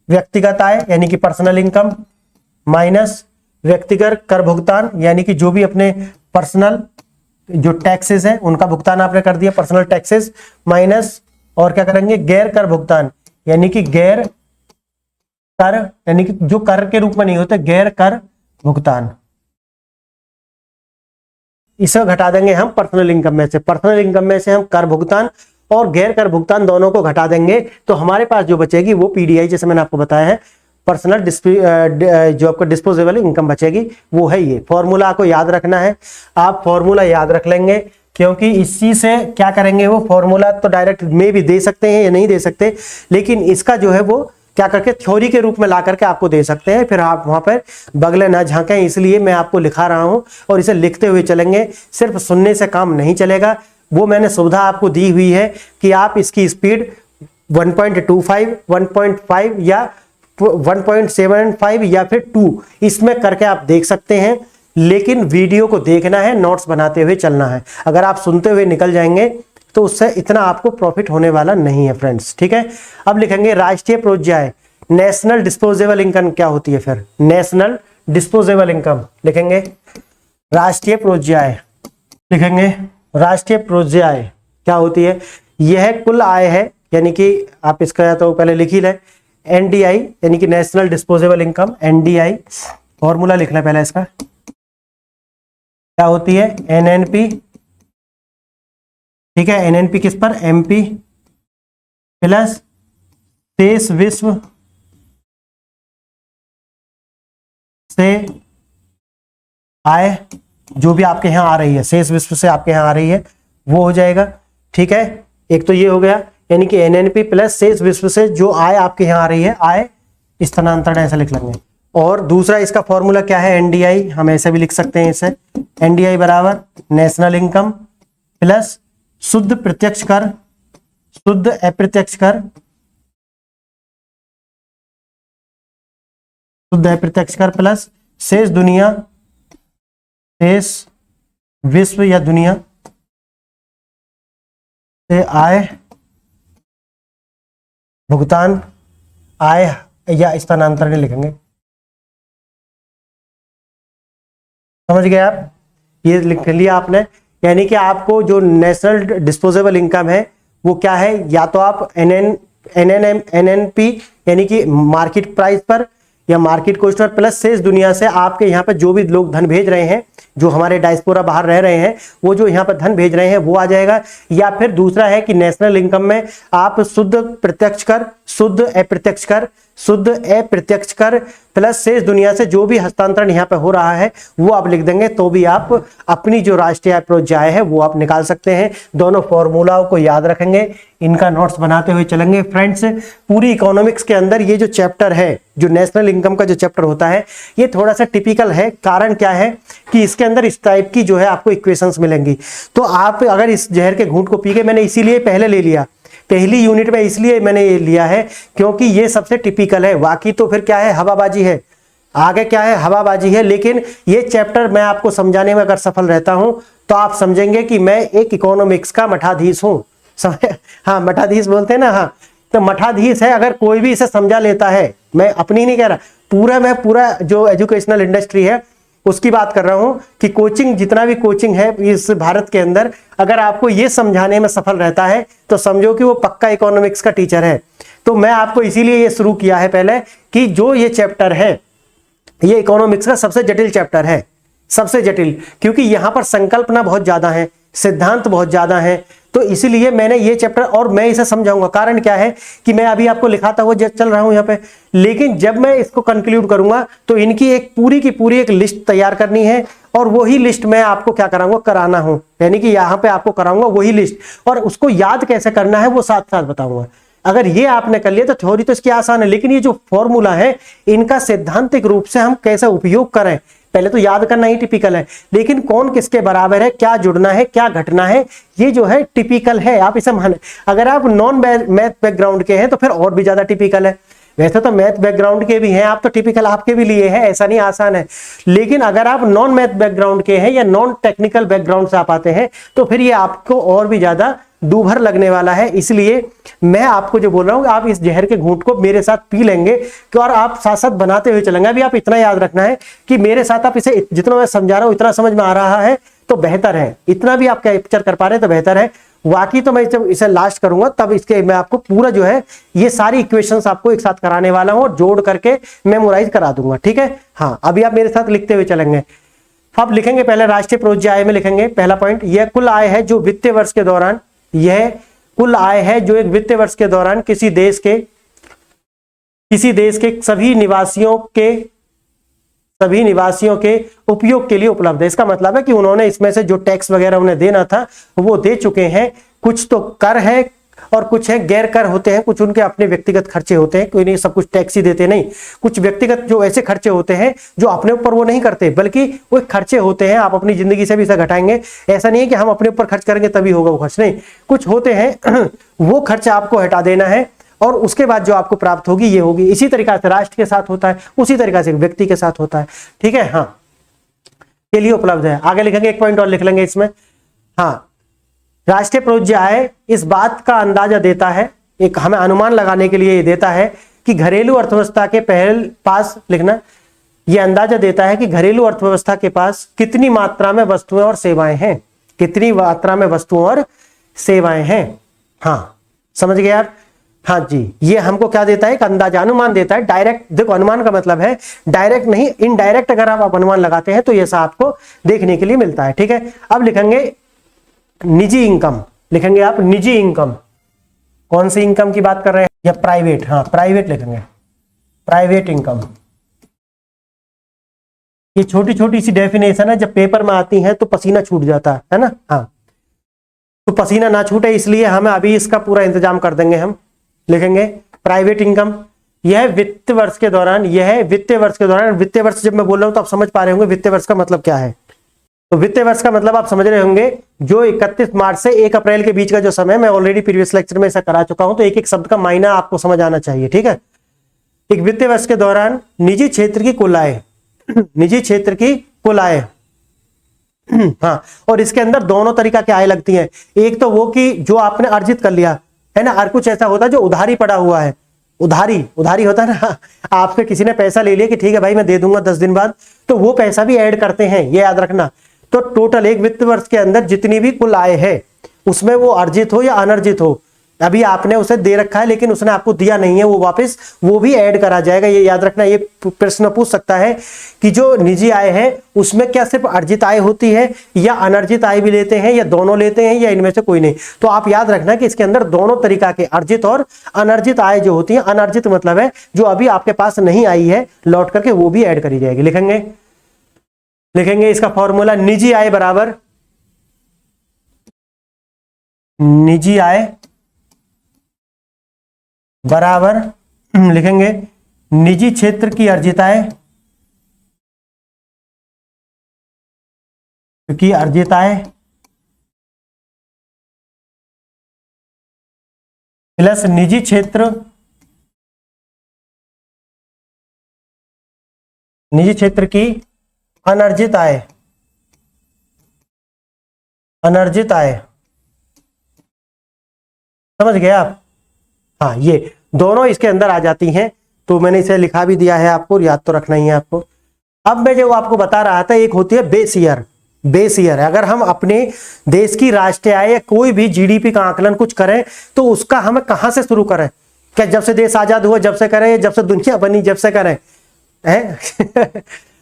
व्यक्तिगत आय यानी कि पर्सनल इनकम माइनस व्यक्तिगत कर भुगतान, यानी कि जो भी अपने पर्सनल जो टैक्सेस है उनका भुगतान आपने कर दिया, पर्सनल टैक्सेस, माइनस और क्या करेंगे? गैर कर भुगतान, यानी कि गैर कर, यानी कि जो कर के रूप में नहीं होते, गैर कर भुगतान। इसे घटा देंगे हम पर्सनल इनकम में से। पर्सनल इनकम में से हम कर भुगतान और गैर कर भुगतान दोनों को घटा देंगे, तो हमारे पास जो बचेगी वो पीडीआई, जैसे मैंने आपको बताया है, पर्सनल जो आपका डिस्पोजेबल इनकम बचेगी वो है ये। फॉर्मूला आपको याद रखना है, आप फॉर्मूला याद रख लेंगे, क्योंकि इसी से क्या करेंगे, वो फॉर्मूला तो डायरेक्ट में भी दे सकते हैं या नहीं दे सकते, लेकिन इसका जो है वो क्या करके थ्योरी के रूप में ला करके आपको दे सकते हैं, फिर आप वहां पर बगले ना झांकें। इसलिए मैं आपको लिखा रहा हूं और इसे लिखते हुए चलेंगे, सिर्फ सुनने से काम नहीं चलेगा। वो मैंने सुविधा आपको दी हुई है कि आप इसकी स्पीड 1.25, 1.5 या 1.75 या फिर 2, इसमें करके आप देख सकते हैं। लेकिन वीडियो को देखना है, नोट्स बनाते हुए चलना है। अगर आप सुनते हुए निकल जाएंगे तो उससे इतना आपको प्रॉफिट होने वाला नहीं है फ्रेंड्स, ठीक है। अब लिखेंगे राष्ट्रीय प्रोज्याय, नेशनल डिस्पोजेबल इनकम क्या होती है, फिर नेशनल डिस्पोजेबल इनकम लिखेंगे। राष्ट्रीय प्रोज्याय लिखेंगे, राष्ट्रीय प्रोज्याय क्या होती है, यह कुल आय है, यानी कि आप इसका या तो पहले लिख ही लें, एनडीआई यानी कि national disposable income, NDI formula लिखना पहले इसका, क्या होती है, एनएनपी, ठीक है। एनएनपी किस पर, एमपी प्लस शेष विश्व से आय, जो भी आपके यहां आ रही है, शेष विश्व से आपके यहां आ रही है वो हो जाएगा, ठीक है। एक तो ये हो गया, यानी कि एनएनपी प्लस शेष विश्व से जो आय आपके यहां आ रही है, आय स्थानांतरण ऐसा लिख लेंगे। और दूसरा इसका फॉर्मूला क्या है, एनडीआई, हम ऐसे भी लिख सकते हैं इसे, एनडीआई बराबर नेशनल इनकम प्लस शुद्ध प्रत्यक्ष कर, शुद्ध अप्रत्यक्ष कर, शुद्ध अप्रत्यक्ष कर प्लस शेष दुनिया, शेष विश्व या दुनिया से आय भुगतान, आय या स्थानांतरण लिखेंगे। समझ गए आप, ये लिख लिया आपने। यानी कि आपको जो नेशनल डिस्पोजेबल इनकम है वो क्या है, या तो आप एनएनपी यानी कि मार्केट प्राइस पर या मार्केट कॉस्ट पर प्लस शेष दुनिया से आपके यहाँ पर जो भी लोग धन भेज रहे हैं, जो हमारे डायस्पोरा बाहर रह रहे हैं, वो जो यहाँ पर धन भेज रहे हैं वो आ जाएगा। या फिर दूसरा है कि नेशनल इनकम में आप शुद्ध प्रत्यक्ष कर, शुद्ध अप्रत्यक्ष कर, शुद्ध अप्रत्यक्ष कर प्लस शेष दुनिया से जो भी हस्तांतरण यहाँ पे हो रहा है वो आप लिख देंगे, तो भी आप अपनी जो राष्ट्रीय आय प्रोज्याय है वो आप निकाल सकते हैं। दोनों फॉर्मूलाओं को याद रखेंगे, इनका नोट्स बनाते हुए चलेंगे फ्रेंड्स। पूरी इकोनॉमिक्स के अंदर ये जो चैप्टर है, जो नेशनल इनकम का जो चैप्टर होता है, ये थोड़ा सा टिपिकल है। कारण क्या है कि इसके अंदर इस टाइप की जो है आपको इक्वेशंस मिलेंगी। तो आप अगर इस जहर के घूंट को पी के, मैंने इसीलिए पहले ले लिया, पहली यूनिट में इसलिए मैंने ये लिया है क्योंकि ये सबसे टिपिकल है। बाकी तो फिर क्या है, हवाबाजी है, आगे क्या है, हवाबाजी है। लेकिन ये चैप्टर मैं आपको समझाने में अगर सफल रहता हूं तो आप समझेंगे कि मैं एक इकोनॉमिक्स का मठाधीश हूं। हाँ, मठाधीश बोलते हैं ना, हाँ, तो मठाधीश है। अगर कोई भी इसे समझा लेता है, मैं अपनी नहीं कह रहा, मैं पूरा जो एजुकेशनल इंडस्ट्री है उसकी बात कर रहा हूं कि कोचिंग, जितना भी कोचिंग है इस भारत के अंदर, अगर आपको ये समझाने में सफल रहता है तो समझो कि वो पक्का इकोनॉमिक्स का टीचर है। तो मैं आपको इसीलिए ये शुरू किया है पहले कि जो ये चैप्टर है ये इकोनॉमिक्स का सबसे जटिल चैप्टर है, सबसे जटिल, क्योंकि यहां पर संकल्पना बहुत ज्यादा है, सिद्धांत बहुत ज्यादा है। तो इसीलिए मैंने ये चैप्टर, और मैं इसे समझाऊंगा। कारण क्या है कि मैं अभी आपको लिखाता हुआ चल रहा हूं यहाँ पे, लेकिन जब मैं इसको कंक्लूड करूंगा तो इनकी एक पूरी की पूरी एक लिस्ट तैयार करनी है, और वही लिस्ट मैं आपको क्या कराऊंगा, कराना हूं। यानी कि यहाँ पे आपको कराऊंगा वही लिस्ट, और उसको याद कैसे करना है वो साथ साथ बताऊंगा। अगर ये आपने कर लिया तो थ्योरी तो इसकी आसान है, लेकिन ये जो फॉर्मूला है इनका सैद्धांतिक रूप से हम कैसे उपयोग करें, पहले तो याद करना ही टिपिकल है। लेकिन कौन किसके बराबर है, क्या जुड़ना है, क्या घटना है, ये जो है टिपिकल है। आप इसे मान, अगर आप नॉन मैथ बैकग्राउंड के हैं तो फिर और भी ज्यादा टिपिकल है। वैसे तो मैथ बैकग्राउंड के भी हैं आप, तो टिपिकल आपके भी लिए है, ऐसा नहीं आसान है। लेकिन अगर आप नॉन मैथ बैकग्राउंड के हैं या नॉन टेक्निकल बैकग्राउंड से आप आते हैं तो फिर ये आपको और भी ज्यादा दूभर लगने वाला है। इसलिए मैं आपको जो बोल रहा हूं, आप इस जहर के घूंट को मेरे साथ पी लेंगे और आप साथ साथ बनाते हुए चलेंगे। अभी आप इतना याद रखना है कि मेरे साथ आप इसे, जितना मैं समझा रहा हूं इतना समझ में आ रहा है तो बेहतर है, इतना भी आप कैप्चर कर पा रहे हैं तो बेहतर है। बाकी तो मैं जब इसे लास्ट करूंगा तब इसके मैं आपको पूरा जो है ये सारी इक्वेशंस आपको एक साथ कराने वाला हूं और जोड़ करके मेमोराइज करा दूंगा, ठीक है। हाँ, अभी आप मेरे साथ लिखते हुए चलेंगे। अब लिखेंगे पहले राष्ट्रीय प्रोज्याय में लिखेंगे पहला पॉइंट, यह कुल आय है जो वित्तीय वर्ष के दौरान, यह कुल आय है जो एक वित्तीय वर्ष के दौरान किसी देश के सभी निवासियों के उपयोग के लिए उपलब्ध है। इसका मतलब है कि उन्होंने इसमें से जो टैक्स वगैरह उन्हें देना था वो दे चुके हैं। कुछ तो कर है और कुछ है गैर कर होते हैं, कुछ उनके अपने व्यक्तिगत खर्चे होते हैं, कोई नहीं सब कुछ टैक्स ही देते नहीं। कुछ व्यक्तिगत जो ऐसे खर्चे होते हैं जो अपने ऊपर वो नहीं करते, बल्कि वो खर्चे होते हैं, आप अपनी जिंदगी से भी इसे घटाएंगे। ऐसा नहीं है कि हम अपने ऊपर खर्च करेंगे तभी होगा वो खर्च, नहीं, कुछ होते हैं वो खर्च आपको हटा देना है। और उसके बाद जो आपको प्राप्त होगी ये होगी। इसी तरीका से राष्ट्र के साथ होता है, उसी तरीका से व्यक्ति के साथ होता है। ठीक है, हाँ, के लिए उपलब्ध है। आगे लिखेंगे, एक पॉइंट और लिख लेंगे इसमें। हाँ, राष्ट्रीय प्रोज्य आय इस बात का अंदाजा देता है, एक हमें अनुमान लगाने के लिए ये देता है कि घरेलू अर्थव्यवस्था के पास लिखना, यह अंदाजा देता है कि घरेलू अर्थव्यवस्था के पास कितनी मात्रा में वस्तुएं और सेवाएं हैं, कितनी मात्रा में वस्तुओं और सेवाएं हैं। हाँ, समझ गए यार? हाँ जी, ये हमको क्या देता है? एक अंदाजा, अनुमान देता है। डायरेक्ट देखो, अनुमान का मतलब है डायरेक्ट नहीं, इनडायरेक्ट अगर आप अनुमान लगाते हैं तो ये सब आपको देखने के लिए मिलता है। ठीक है, अब लिखेंगे निजी इनकम, लिखेंगे आप निजी इनकम। कौन सी इनकम की बात कर रहे हैं? या प्राइवेट? हाँ, प्राइवेट लिखेंगे, प्राइवेट इनकम। ये छोटी छोटी सी डेफिनेशन है, जब पेपर में आती है तो पसीना छूट जाता है ना। हाँ, तो पसीना ना छूटे इसलिए हम अभी इसका पूरा इंतजाम कर देंगे। हम लिखेंगे प्राइवेट इनकम। यह वित्त वर्ष के दौरान, यह वित्तीय वर्ष के दौरान, वित्तीय वर्ष जब मैं बोल रहा हूं तो आप समझ पा रहे होंगे वित्तीय वर्ष का मतलब क्या है। तो वित्तीय वर्ष का मतलब आप समझ रहे होंगे जो 31 मार्च से 1 अप्रैल के बीच का जो समय, मैं ऑलरेडी प्रीवियस लेक्चर में ऐसा करा चुका हूं, तो एक एक शब्द का मायना आपको समझ आना चाहिए। ठीक है, एक वित्तीय वर्ष के दौरान निजी क्षेत्र की कुल आय, निजी क्षेत्र की कुल आय, हाँ, और इसके अंदर दोनों तरीका की आय लगती है। एक तो वो कि जो आपने अर्जित कर लिया है ना, और कुछ ऐसा होता है जो उधारी पड़ा हुआ है। उधारी, उधारी होता है ना, आपसे किसी ने पैसा ले लिया कि ठीक है भाई मैं दे दूंगा 10 दिन बाद, तो वो पैसा भी ऐड करते हैं, ये याद रखना। तो टोटल एक वित्त वर्ष के अंदर जितनी भी कुल आय है उसमें वो अर्जित हो या अनर्जित हो, अभी आपने उसे दे रखा है लेकिन उसने आपको दिया नहीं है, वो वापस वो भी ऐड करा जाएगा। ये याद रखना। ये प्रश्न पूछ सकता है कि जो निजी आय है उसमें क्या सिर्फ अर्जित आय होती है या अनर्जित आय भी लेते हैं, या दोनों लेते हैं, या इनमें से कोई नहीं। तो आप याद रखना कि इसके अंदर दोनों तरीका के अर्जित और अनर्जित आय जो होती है, अनर्जित मतलब है जो अभी आपके पास नहीं आई है लौट करके, वो भी ऐड करी जाएगी। लिखेंगे, लिखेंगे इसका फॉर्मूला, निजी आय बराबर, निजी आय बराबर लिखेंगे निजी क्षेत्र की अर्जित आय, की अर्जित आय प्लस निजी क्षेत्र, निजी क्षेत्र की अनर्जित आय, अनर्जित आय। समझ गए आप? हाँ, ये दोनों इसके अंदर आ जाती हैं। तो मैंने इसे लिखा भी दिया है आपको, याद तो रखना ही है आपको। अब मैं जो आपको बता रहा था, एक होती है बेस ईयर। बेस ईयर, अगर हम अपने देश की राष्ट्रीय आय या कोई भी जीडीपी का आकलन कुछ करें तो उसका हमें कहां से शुरू करें? क्या जब से देश आजाद हुआ जब से करें, जब से दुनिया बनी जब से करें है?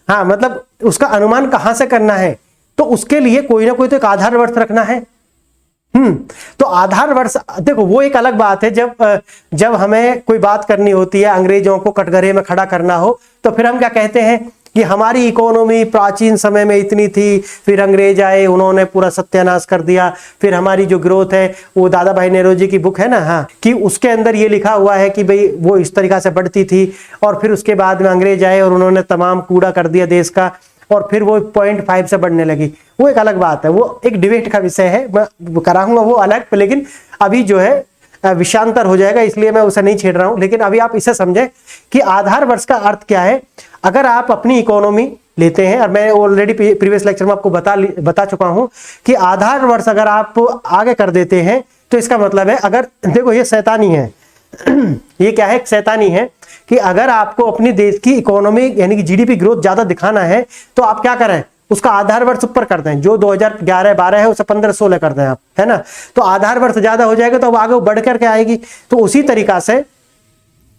हाँ, मतलब उसका अनुमान कहां से करना है? तो उसके लिए कोई ना कोई तो एक आधार वर्ष रखना है। तो आधार वर्ष देखो, वो एक अलग बात है। जब हमें कोई बात करनी होती है, अंग्रेजों को कटघरे में खड़ा करना हो, तो फिर हम क्या कहते हैं कि हमारी इकोनॉमी प्राचीन समय में इतनी थी, फिर अंग्रेज आए, उन्होंने पूरा सत्यानाश कर दिया, फिर हमारी जो ग्रोथ है, वो दादा भाई नेहरू की बुक है ना, हाँ, कि उसके अंदर ये लिखा हुआ है कि भाई वो इस तरीका से बढ़ती थी, और फिर उसके बाद में अंग्रेज आए और उन्होंने तमाम कूड़ा कर दिया देश का, और फिर वो 0.5 से बढ़ने लगी। वो एक अलग बात है, वो एक डिबेट का विषय है, मैं कराऊंगा वो अलग, लेकिन अभी जो है विषांतर हो जाएगा, इसलिए मैं उसे नहीं छेड़ रहा हूं। लेकिन अभी आप इसे समझें कि आधार वर्ष का अर्थ क्या है। अगर आप अपनी इकोनॉमी लेते हैं, और मैं ऑलरेडी प्रीवियस लेक्चर में आपको बता चुका हूं कि आधार वर्ष अगर आप आगे कर देते हैं तो इसका मतलब है, अगर देखो ये शैतानी है ये क्या है? शैतानी है कि अगर आपको अपनी देश की इकोनॉमी यानी कि जीडीपी ग्रोथ ज्यादा दिखाना है तो आप क्या करें, उसका आधार वर्ष ऊपर कर दें। जो 2011-12 है उसे 15-16 कर दें आप, है ना। तो आधार वर्ष ज्यादा हो जाएगा तो अब आगे बढ़ करके आएगी। तो उसी तरीका से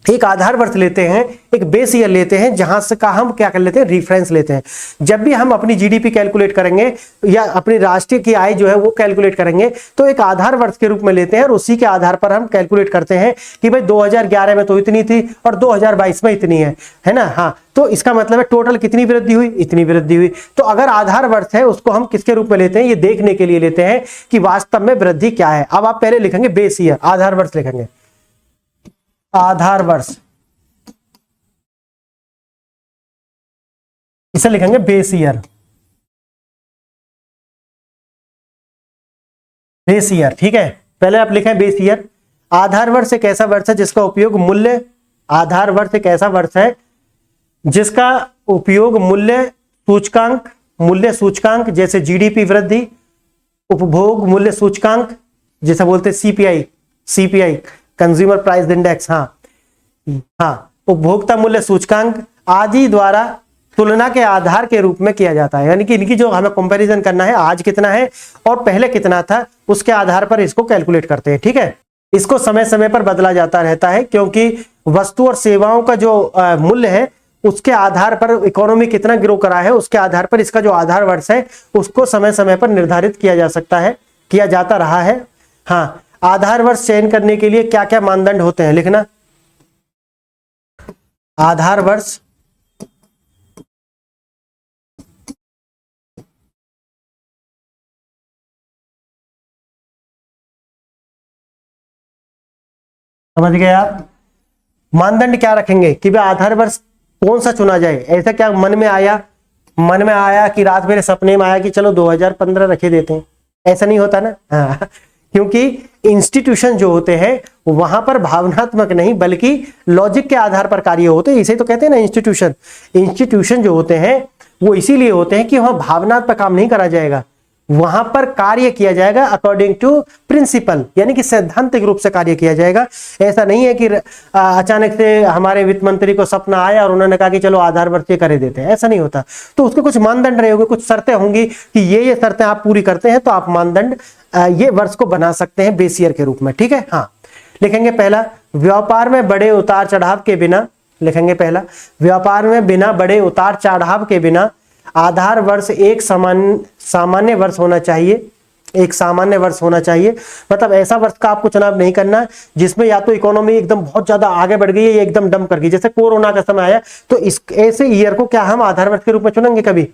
एक आधार वर्ष लेते हैं, एक बेस ईयर लेते हैं, जहां से का हम क्या कर लेते हैं, रेफरेंस लेते हैं। जब भी हम अपनी जीडीपी कैलकुलेट करेंगे या अपनी राष्ट्रीय की आय जो है वो कैलकुलेट करेंगे तो एक आधार वर्ष के रूप में लेते हैं, और उसी के आधार पर हम कैलकुलेट करते हैं कि भाई 2011 में तो इतनी थी और 2022 में इतनी है ना। हाँ, तो इसका मतलब है टोटल कितनी वृद्धि हुई, इतनी वृद्धि हुई। तो अगर आधार वर्ष है उसको हम किसके रूप में लेते हैं, ये देखने के लिए लेते हैं कि वास्तव में वृद्धि क्या है। अब आप पहले लिखेंगे बेस ईयर, आधार वर्ष लिखेंगे, आधार वर्ष, इसे लिखेंगे बेस ईयर, बेस ईयर। ठीक है, पहले आप लिखें बेस ईयर। आधार वर्ष एक ऐसा वर्ष है जिसका उपयोग मूल्य, आधार वर्ष एक ऐसा वर्ष है जिसका उपयोग मूल्य सूचकांक जैसे जीडीपी वृद्धि, उपभोग मूल्य सूचकांक जैसे बोलते सीपीआई कंज्यूमर प्राइस इंडेक्स, उपभोक्ता मूल्य सूचकांक आदि द्वारा तुलना के आधार के रूप में किया जाता है। यानी कि इनकी जो हमें कंपैरिजन करना है, आज कितना है और पहले कितना था, उसके आधार पर इसको कैलकुलेट करते हैं। ठीक है, इसको समय समय पर बदला जाता रहता है क्योंकि वस्तु और सेवाओं का जो मूल्य है उसके आधार पर इकोनॉमी कितना ग्रो करा है, उसके आधार पर इसका जो आधार वर्ष है उसको समय समय पर निर्धारित किया जा सकता है, किया जाता रहा है। हाँ, आधार वर्ष चयन करने के लिए क्या क्या मानदंड होते हैं लिखना। आधार वर्ष समझ गए आप। मानदंड क्या रखेंगे कि भाई आधार वर्ष कौन सा चुना जाए। ऐसा क्या मन में आया कि रात मेरे सपने में आया कि चलो 2015 रखे देते हैं, ऐसा नहीं होता ना। हाँ, क्योंकि इंस्टीट्यूशन जो होते हैं वहां पर भावनात्मक नहीं बल्कि लॉजिक के आधार पर कार्य होते हैं, इसे तो कहते हैं ना इंस्टीट्यूशन जो होते हैं वो इसीलिए होते हैं कि वहां भावना पर काम नहीं करा जाएगा, वहां पर कार्य किया जाएगा अकॉर्डिंग टू प्रिंसिपल, यानी कि सैद्धांतिक रूप से कार्य किया जाएगा। ऐसा नहीं है कि अचानक से हमारे वित्त मंत्री को सपना आया और उन्होंने कहा कि चलो आधार वर्ष ये करे देते हैं, ऐसा नहीं होता। तो उसके कुछ मानदंड रहे होंगे, कुछ शर्तें होंगी कि ये शर्तें आप पूरी करते हैं तो आप मानदंड ये वर्ष को बना सकते हैं बेस ईयर के रूप में। ठीक है, हाँ लिखेंगे पहला, व्यापार में बड़े उतार चढ़ाव के बिना, लिखेंगे पहला, व्यापार में बिना बड़े उतार चढ़ाव के बिना आधार वर्ष एक सामान्य वर्ष होना चाहिए, एक सामान्य वर्ष होना चाहिए। मतलब ऐसा वर्ष का आपको चुनाव नहीं करना जिसमें या तो इकोनॉमी एकदम बहुत ज्यादा आगे बढ़ गई है या एकदम डंप कर गई, जैसे कोरोना का समय आया तो इस ऐसे ईयर को क्या हम आधार वर्ष के रूप में चुनेंगे कभी?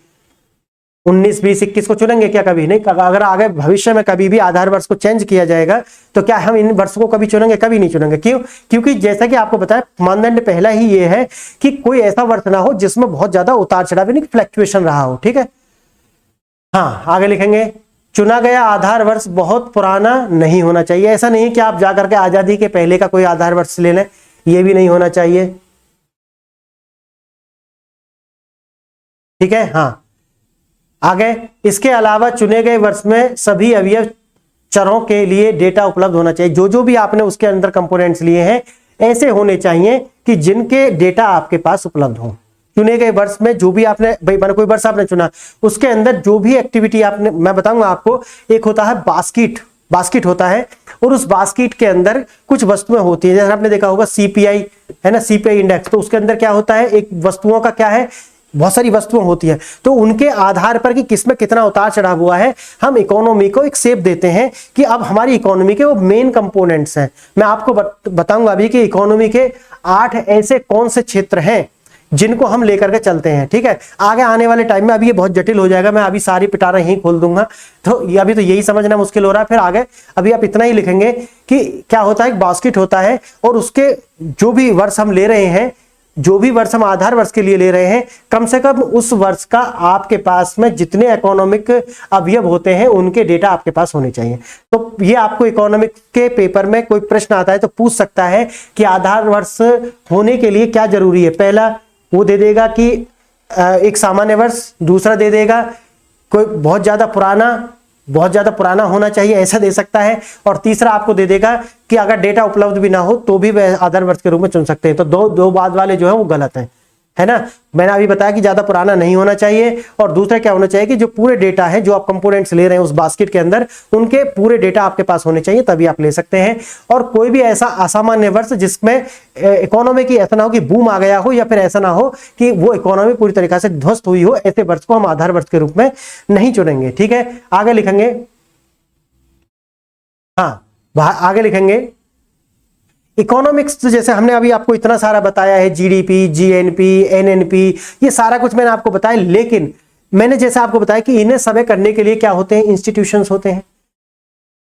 19, 20, 21 को चुनेंगे क्या? कभी नहीं। अगर आगे भविष्य में कभी भी आधार वर्ष को चेंज किया जाएगा तो क्या हम इन वर्षों को कभी चुनेंगे? कभी नहीं चुनेंगे। क्यों? क्योंकि जैसा कि आपको बताया मानदंड पहला ही ये है कि कोई ऐसा वर्ष ना हो जिसमें बहुत ज्यादा उतार चढ़ाव यानी फ्लक्चुएशन रहा हो। ठीक है, हाँ आगे लिखेंगे, चुना गया आधार वर्ष बहुत पुराना नहीं होना चाहिए। ऐसा नहीं कि आप जाकर के आजादी के पहले का कोई आधार वर्ष ले लें, ये भी नहीं होना चाहिए। ठीक है, हाँ आगे, इसके अलावा चुने गए वर्ष में सभी अवयव चरों के लिए डेटा उपलब्ध होना चाहिए। जो भी आपने उसके अंदर कंपोनेंट्स लिए हैं ऐसे होने चाहिए कि जिनके डेटा आपके पास उपलब्ध हो। चुने गए वर्ष में जो भी आपने भाई कोई वर्ष आपने चुना उसके अंदर जो भी एक्टिविटी आपने, मैं बताऊंगा आपको, एक होता है बास्केट होता है और उस बास्केट के अंदर कुछ वस्तुएं होती हैं। जैसे आपने देखा होगा सीपीआई है ना, सीपीआई इंडेक्स, तो उसके अंदर क्या होता है, एक वस्तुओं का क्या है, बहुत सारी वस्तुएं होती हैं, तो उनके आधार पर कि किसमें कितना उतार चढ़ाव हुआ है हम इकोनॉमी को एक शेप देते हैं कि अब हमारी इकोनॉमी के वो मेन कंपोनेंट्स हैं। मैं आपको बताऊंगा अभी कि इकोनॉमी के 8 ऐसे कौन से क्षेत्र हैं जिनको हम लेकर के चलते हैं। ठीक है, आगे आने वाले टाइम में अभी ये बहुत जटिल हो जाएगा, मैं अभी सारी पिटारा यहीं खोल दूंगा, तो ये अभी तो यही समझना मुश्किल हो रहा है। फिर आगे अभी आप इतना ही लिखेंगे कि क्या होता है, बास्केट होता है और उसके जो भी वर्ष हम ले रहे हैं, जो भी वर्ष हम आधार वर्ष के लिए ले रहे हैं, कम से कम उस वर्ष का आपके पास में जितने इकोनॉमिक अवयव होते हैं उनके डेटा आपके पास होने चाहिए। तो ये आपको इकोनॉमिक के पेपर में कोई प्रश्न आता है तो पूछ सकता है कि आधार वर्ष होने के लिए क्या जरूरी है। पहला वो दे देगा कि एक सामान्य वर्ष, दूसरा दे देगा कोई बहुत ज्यादा पुराना होना चाहिए ऐसा दे सकता है, और तीसरा आपको दे देगा कि अगर डेटा उपलब्ध भी ना हो तो भी वह आधार वर्ष के रूप में चुन सकते हैं। तो दो बाद वाले जो है वो गलत है ना। मैंने अभी बताया कि ज्यादा पुराना नहीं होना चाहिए, और दूसरा क्या होना चाहिए कि जो पूरे डेटा है जो आप कंपोनेंट्स ले रहे हैं उस बास्केट के अंदर उनके पूरे डेटा आपके पास होने चाहिए, तभी आप ले सकते हैं। और कोई भी ऐसा असामान्य वर्ष जिसमें इकोनॉमी की ऐसा ना हो कि बूम आ गया हो, या फिर ऐसा ना हो कि वो इकोनॉमी पूरी तरीके से ध्वस्त हुई हो, ऐसे वर्ष को हम आधार वर्ष के रूप में नहीं चुनेंगे। ठीक है, आगे लिखेंगे, आगे लिखेंगे इकोनॉमिक्स। तो जैसे हमने अभी आपको इतना सारा बताया है, जीडीपी, जीएनपी, एनएनपी, ये सारा कुछ मैंने आपको बताया, लेकिन मैंने जैसे आपको बताया कि इन्हें सब करने के लिए क्या होते हैं, इंस्टीट्यूशंस होते हैं,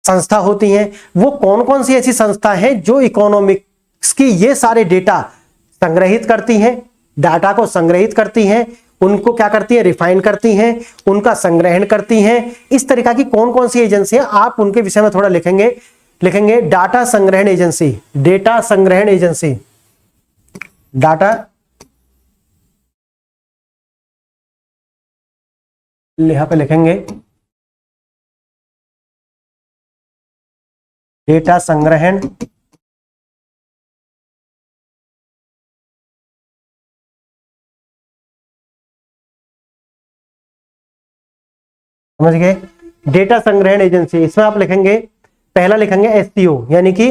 संस्था होती हैं। वो कौन कौन सी ऐसी संस्था हैं जो इकोनॉमिक्स की ये सारे डेटा संग्रहित करती हैं, डाटा को संग्रहित करती हैं, उनको क्या करती है, रिफाइन करती हैं, उनका संग्रहण करती हैं। इस तरीका की कौन कौन सी एजेंसियां, आप उनके विषय में थोड़ा लिखेंगे लिखेंगे डाटा संग्रहण एजेंसी, डेटा संग्रहण एजेंसी, डाटा यहां पे लिखेंगे डेटा संग्रहण समझ गए, डेटा संग्रहण एजेंसी। इसमें आप लिखेंगे, पहला लिखेंगे एससीओ यानी कि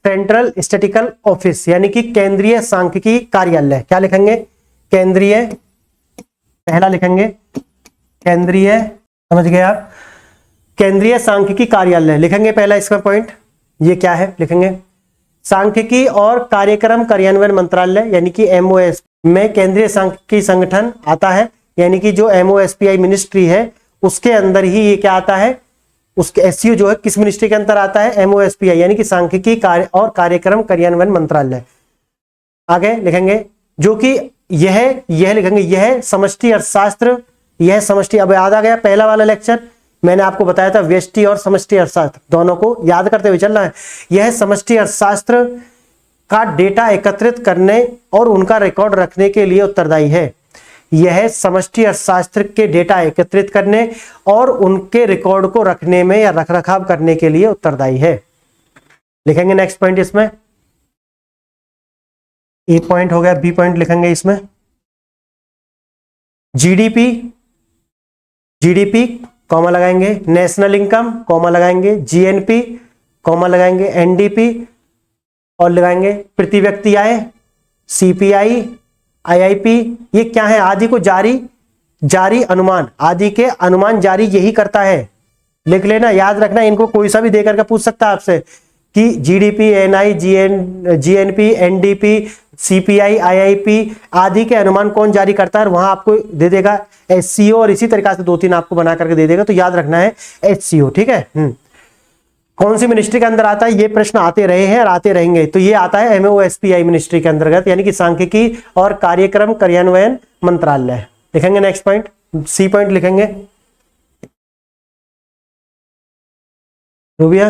सेंट्रल स्टैटिस्टिकल ऑफिस, यानी कि केंद्रीय सांख्यिकी कार्यालय। क्या लिखेंगे? केंद्रीय, पहला लिखेंगे केंद्रीय, समझ गए आप, केंद्रीय सांख्यिकी कार्यालय लिखेंगे पहला इसका पॉइंट। ये क्या है लिखेंगे, सांख्यिकी और कार्यक्रम कार्यान्वयन मंत्रालय यानी कि एमओएस में केंद्रीय सांख्यिकी संगठन आता है, यानी कि जो एमओएसपीआई मिनिस्ट्री है उसके अंदर ही ये क्या आता है, उसके एससीओ जो है किस मिनिस्ट्री के अंदर आता है, एमओएसपीआई यानी कि सांख्यिकी कार्य और कार्यक्रम कार्यान्वयन मंत्रालय। आगे लिखेंगे जो कि यह लिखेंगे, यह समष्टि अर्थशास्त्र, यह समष्टि, अब याद आ गया पहला वाला लेक्चर मैंने आपको बताया था, व्यष्टि और समष्टि अर्थशास्त्र दोनों को याद करते हुए चलना है। यह समष्टि अर्थशास्त्र का डेटा एकत्रित करने और उनका रिकॉर्ड रखने के लिए उत्तरदायी है। यह समष्टि अर्थशास्त्र के डेटा एकत्रित करने और उनके रिकॉर्ड को रखने में या रखरखाव करने के लिए उत्तरदायी है। लिखेंगे नेक्स्ट पॉइंट इसमें, ए पॉइंट हो गया, बी पॉइंट लिखेंगे इसमें जीडीपी, जीडीपी कॉमा लगाएंगे, नेशनल इनकम कॉमा लगाएंगे, जीएनपी कॉमा लगाएंगे, एनडीपी और लगाएंगे प्रति व्यक्ति आय, सीपीआई, आईआईपी। ये क्या है, आदि को जारी अनुमान, आदि के अनुमान जारी यही करता है। लिख लेना, याद रखना, इनको कोई सा भी देकर के पूछ सकता है आपसे कि GDP, NI, GNP, NDP, CPI, IIP आदि के अनुमान कौन जारी करता है, वहां आपको दे देगा एससीओ, और इसी तरीके से 2-3 आपको बना करके दे देगा, तो याद रखना है एचसीओ। ठीक है, कौन सी मिनिस्ट्री के अंदर आता है, ये प्रश्न आते रहे हैं और आते रहेंगे। तो ये आता है एमओएसपीआई मिनिस्ट्री के अंतर्गत, यानी कि सांख्यिकी और कार्यक्रम कार्यान्वयन मंत्रालय। लिखेंगे नेक्स्ट पॉइंट, सी पॉइंट लिखेंगे, रूबिया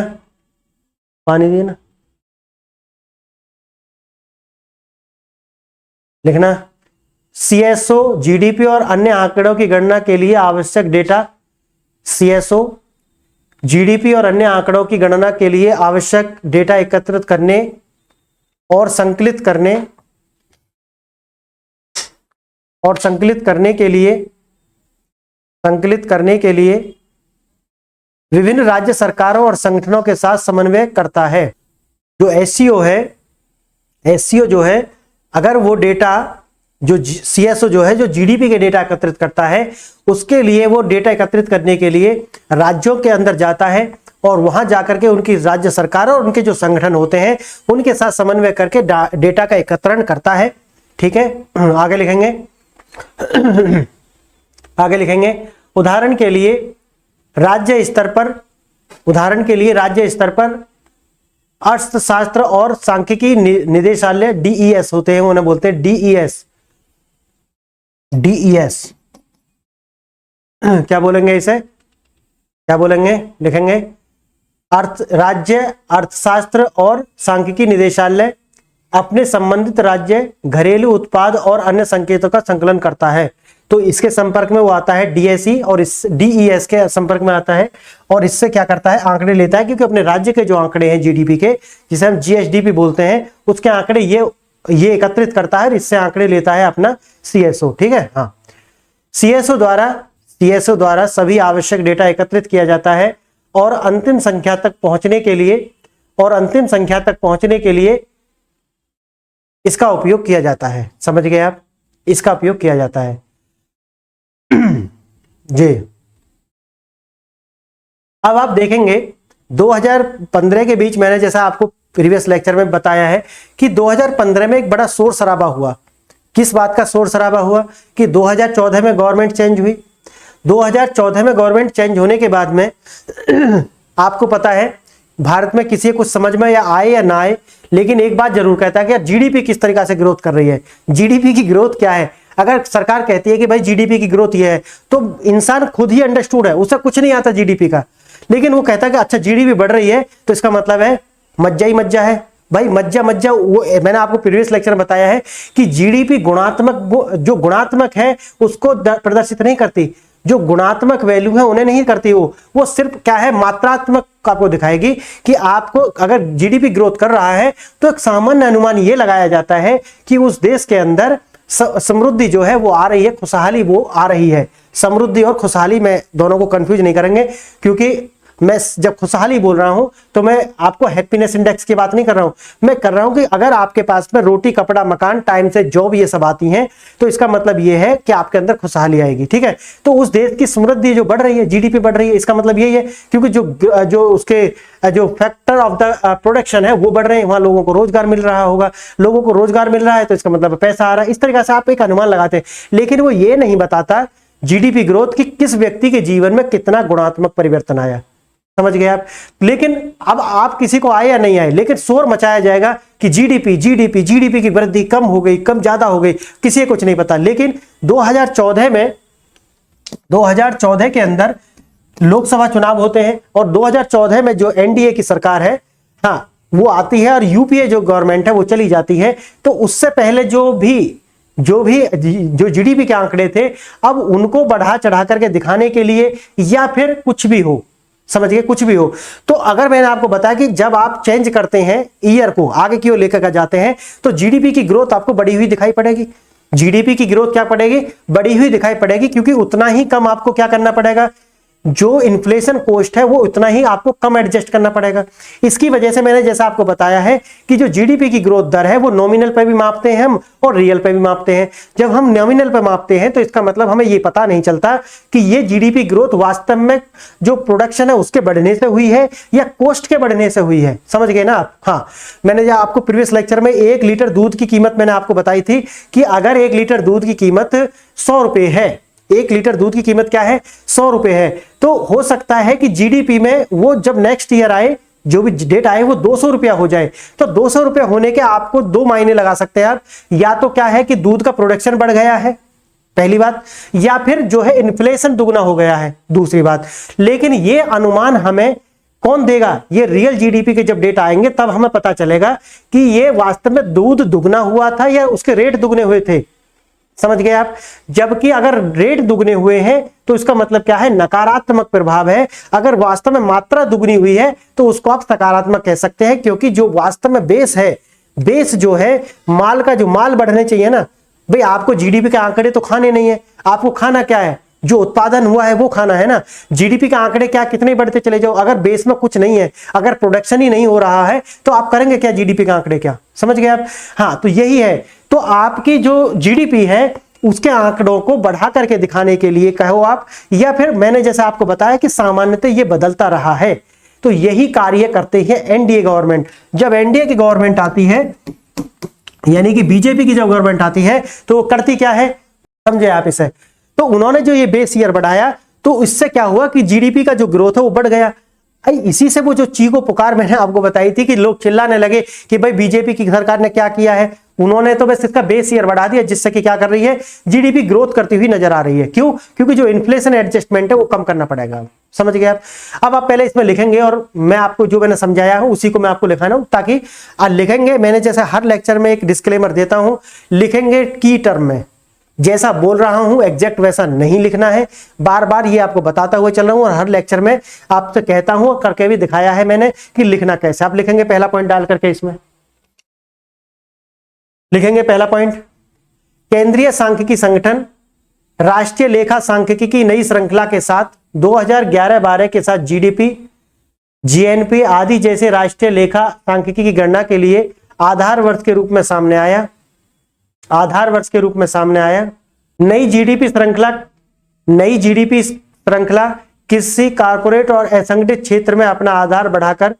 पानी दिए ना, लिखना सीएसओ जीडीपी और अन्य आंकड़ों की गणना के लिए आवश्यक डेटा, सीएसओ जीडीपी और अन्य आंकड़ों की गणना के लिए आवश्यक डेटा एकत्रित करने और संकलित करने के लिए विभिन्न राज्य सरकारों और संगठनों के साथ समन्वय करता है। जो एससीओ है, एससीओ जो है, अगर वो डेटा जो सीएसओ जो है जो जीडीपी के डेटा एकत्रित करता है, उसके लिए वो डेटा एकत्रित करने के लिए राज्यों के अंदर जाता है और वहां जाकर के उनकी राज्य सरकार और उनके जो संगठन होते हैं उनके साथ समन्वय करके डेटा का एकत्रण करता है। ठीक है, आगे लिखेंगे आगे लिखेंगे उदाहरण के लिए राज्य स्तर पर अर्थशास्त्र और सांख्यिकी निदेशालय डीईएस होते हैं, उन्हें बोलते हैं डीईएस। क्या बोलेंगे इसे, क्या बोलेंगे, लिखेंगे राज्य अर्थशास्त्र और सांख्यिकी निदेशालय अपने संबंधित राज्य घरेलू उत्पाद और अन्य संकेतों का संकलन करता है। तो इसके संपर्क में वो आता है डीएसई, और इस डीईएस के संपर्क में आता है और इससे क्या करता है, आंकड़े लेता है, क्योंकि अपने राज्य के जो आंकड़े हैं जीडीपी के, जिसे हम जीएसडीपी बोलते हैं, उसके आंकड़े ये एकत्रित करता है, इससे आंकड़े लेता है अपना सीएसओ। ठीक है, हाँ, सीएसओ द्वारा सभी आवश्यक डेटा एकत्रित किया जाता है और अंतिम संख्या तक पहुंचने के लिए इसका उपयोग किया जाता है। समझ गए आप, इसका उपयोग किया जाता है जी। अब आप देखेंगे 2015 के बीच, मैंने जैसा आपको प्रीवियस लेक्चर में बताया है कि 2015 में एक बड़ा शोर शराबा हुआ। किस बात का शोर शराबा हुआ कि 2014 में गवर्नमेंट चेंज हुई। 2014 में गवर्नमेंट चेंज होने के बाद में आपको पता है भारत में किसी कुछ समझ में या आए या ना आए, लेकिन एक बात जरूर कहता है कि यार जीडीपी किस तरीके से ग्रोथ कर रही है। जीडीपी की ग्रोथ क्या है, अगर सरकार कहती है कि भाई जीडीपी की ग्रोथ ये है, तो इंसान खुद ही अंडरस्टूड है, उसे कुछ नहीं आता जीडीपी का, लेकिन वो कहता है कि अच्छा जीडीपी बढ़ रही है तो इसका मतलब है मज्जा ही मज्जा है भाई, मज्जा मज्जा। वो मैंने आपको प्रीवियस लेक्चर में बताया है कि जीडीपी गुणात्मक, जो गुणात्मक है उसको प्रदर्शित नहीं करती, जो गुणात्मक वैल्यू है उन्हें नहीं करती, वो सिर्फ क्या है, मात्रात्मक आपको दिखाएगी कि आपको अगर जीडीपी ग्रोथ कर रहा है तो एक सामान्य अनुमान ये लगाया जाता है कि उस देश के अंदर समृद्धि जो है वो आ रही है, खुशहाली वो आ रही है। समृद्धि और खुशहाली में दोनों को कंफ्यूज नहीं करेंगे, क्योंकि मैं जब खुशहाली बोल रहा हूं तो मैं आपको हैप्पीनेस इंडेक्स की बात नहीं कर रहा हूं, मैं कर रहा हूं कि अगर आपके पास में रोटी, कपड़ा, मकान, टाइम से जॉब ये सब आती हैं तो इसका मतलब ये है कि आपके अंदर खुशहाली आएगी। ठीक है, तो उस देश की समृद्धि जो बढ़ रही है, जीडीपी बढ़ रही है, इसका मतलब यही है, क्योंकि जो उसके जो फैक्टर ऑफ द प्रोडक्शन है वो बढ़ रहे हैं, वहां लोगों को रोजगार मिल रहा होगा, लोगों को रोजगार मिल रहा है तो इसका मतलब पैसा आ रहा है। इस तरीके से आप एक अनुमान लगाते हैं, लेकिन वो ये नहीं बताता जीडीपी ग्रोथ की किस व्यक्ति के जीवन में कितना गुणात्मक परिवर्तन आया। समझ गए आप। लेकिन अब आप किसी को आए या नहीं आए, लेकिन शोर मचाया जाएगा कि जीडीपी जीडीपी जीडीपी की वृद्धि कम हो गई, कम ज्यादा हो गई, किसी को कुछ नहीं पता। लेकिन 2014 के अंदर लोकसभा चुनाव होते हैं और 2014 में जो एनडीए की सरकार है, हाँ, वो आती है और यूपीए जो गवर्नमेंट है वो चली जाती है। तो उससे पहले जो जीडीपी के आंकड़े थे, अब उनको बढ़ा चढ़ा करके दिखाने के लिए या फिर कुछ भी हो, समझ गए, कुछ भी हो। तो अगर मैंने आपको बताया कि जब आप चेंज करते हैं ईयर को, आगे की ओर लेकर जाते हैं, तो जीडीपी की ग्रोथ आपको बढ़ी हुई दिखाई पड़ेगी। जीडीपी की ग्रोथ क्या पड़ेगी, बढ़ी हुई दिखाई पड़ेगी, क्योंकि उतना ही कम आपको क्या करना पड़ेगा, जो इन्फ्लेशन कॉस्ट है वो उतना ही आपको कम एडजस्ट करना पड़ेगा। इसकी वजह से मैंने जैसा आपको बताया है कि जो जीडीपी की ग्रोथ दर है वो नॉमिनल पे भी मापते हैं हम और रियल पे भी मापते हैं। जब हम नॉमिनल पे मापते हैं तो इसका मतलब हमें ये पता नहीं चलता कि ये जीडीपी ग्रोथ वास्तव में जो प्रोडक्शन है उसके बढ़ने से हुई है या कॉस्ट के बढ़ने से हुई है। समझ गए ना आप। हाँ, मैंने जो आपको प्रीवियस लेक्चर में 1 लीटर दूध की कीमत मैंने आपको बताई थी कि अगर 1 लीटर दूध की कीमत 100 रुपए है, 1 लीटर दूध की कीमत क्या है, 100 रुपए है, तो हो सकता है कि जीडीपी में वो जब नेक्स्ट ईयर आए, जो भी डेट आए, वो 200 रुपया हो जाए। तो 200 रुपया होने के आपको 2 मायने लगा सकते हैं आप, या तो क्या है कि दूध का प्रोडक्शन बढ़ गया है, पहली बात, या फिर जो है इन्फ्लेशन दुगना हो गया है, दूसरी बात। लेकिन ये अनुमान हमें कौन देगा, ये रियल जीडीपी के जब डेट आएंगे तब हमें पता चलेगा कि ये वास्तव में दूध दुगना हुआ था या उसके रेट दुगने हुए थे। समझ गए आप। जबकि अगर रेट दुगने हुए हैं तो इसका मतलब क्या है, नकारात्मक प्रभाव है। अगर वास्तव में मात्रा दुगनी हुई है तो उसको आप सकारात्मक कह सकते हैं, क्योंकि जो वास्तव में बेस है, बेस जो है माल का, जो माल बढ़ने चाहिए ना भाई, आपको जीडीपी के आंकड़े तो खाने नहीं है, आपको खाना क्या है, जो उत्पादन हुआ है वो खाना है ना। जीडीपी के आंकड़े क्या कितने बढ़ते चले जाओ, अगर बेस में कुछ नहीं है, अगर प्रोडक्शन ही नहीं हो रहा है तो आप करेंगे क्या, जीडीपी के आंकड़े क्या। समझ गए आप। हाँ, तो यही है। तो आपकी जो जीडीपी है उसके आंकड़ों को बढ़ा करके दिखाने के लिए कहो आप, या फिर मैंने जैसे आपको बताया कि सामान्यतः ये बदलता रहा है, तो यही कार्य करते हैं एनडीए गवर्नमेंट। जब एनडीए की गवर्नमेंट आती है, यानी कि बीजेपी की जब गवर्नमेंट आती है, तो वो करती क्या है, समझे आप इसे। तो उन्होंने जो ये बेस ईयर बढ़ाया तो इससे क्या हुआ कि जीडीपी का जो ग्रोथ है वो बढ़ गया। इसी से वो जो चीखो पुकार मैंने आपको बताई थी कि लोग चिल्लाने लगे कि भाई बीजेपी की सरकार ने क्या किया है, उन्होंने तो बस इसका बेस ईयर बढ़ा दिया, जिससे कि क्या कर रही है, जीडीपी ग्रोथ करती हुई नजर आ रही है। क्यों, क्योंकि जो इन्फ्लेशन एडजस्टमेंट है वो कम करना पड़ेगा। समझ गए आप। अब आप पहले इसमें लिखेंगे और मैं आपको जो मैंने समझाया हूं उसी को मैं आपको लिखाना हूं, ताकि आज लिखेंगे, मैंने जैसे हर लेक्चर में एक डिस्क्लेमर देता हूं, लिखेंगे की टर्म में, जैसा बोल रहा हूं एग्जैक्ट वैसा नहीं लिखना है। बार बार ये आपको बताता हुआ चल रहा हूं और हर लेक्चर में आपसे कहता हूं, करके भी दिखाया है मैंने कि लिखना कैसे। आप लिखेंगे पहला पॉइंट डाल करके, इसमें लिखेंगे पहला पॉइंट, केंद्रीय सांख्यिकी संगठन राष्ट्रीय लेखा सांख्यिकी की नई श्रृंखला के साथ 2011-12 के साथ जीडीपी, जीएनपी आदि जैसे राष्ट्रीय लेखा सांख्यिकी की गणना के लिए आधार वर्ष के रूप में सामने आया। आधार वर्ष के रूप में सामने आया। नई जीडीपी श्रृंखला किसी कारपोरेट और असंगठित क्षेत्र में अपना आधार बढ़ाकर,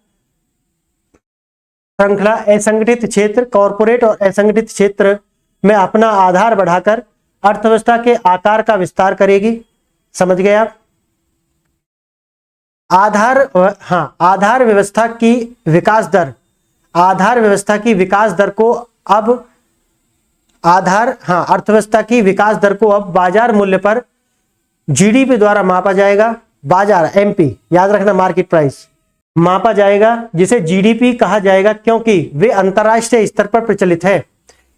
श्रृंखला असंगठित क्षेत्र, कॉरपोरेट और असंगठित क्षेत्र में अपना आधार बढ़ाकर अर्थव्यवस्था के आकार का विस्तार करेगी। समझ गए आप। आधार व्यवस्था की विकास दर, आधार व्यवस्था की विकास दर को अब अर्थव्यवस्था की विकास दर को अब बाजार मूल्य पर जीडीपी द्वारा मापा जाएगा। बाजार, एमपी, याद रखना, मार्केट प्राइस। मापा जाएगा, जिसे जीडीपी कहा जाएगा, क्योंकि वे अंतरराष्ट्रीय स्तर पर प्रचलित है।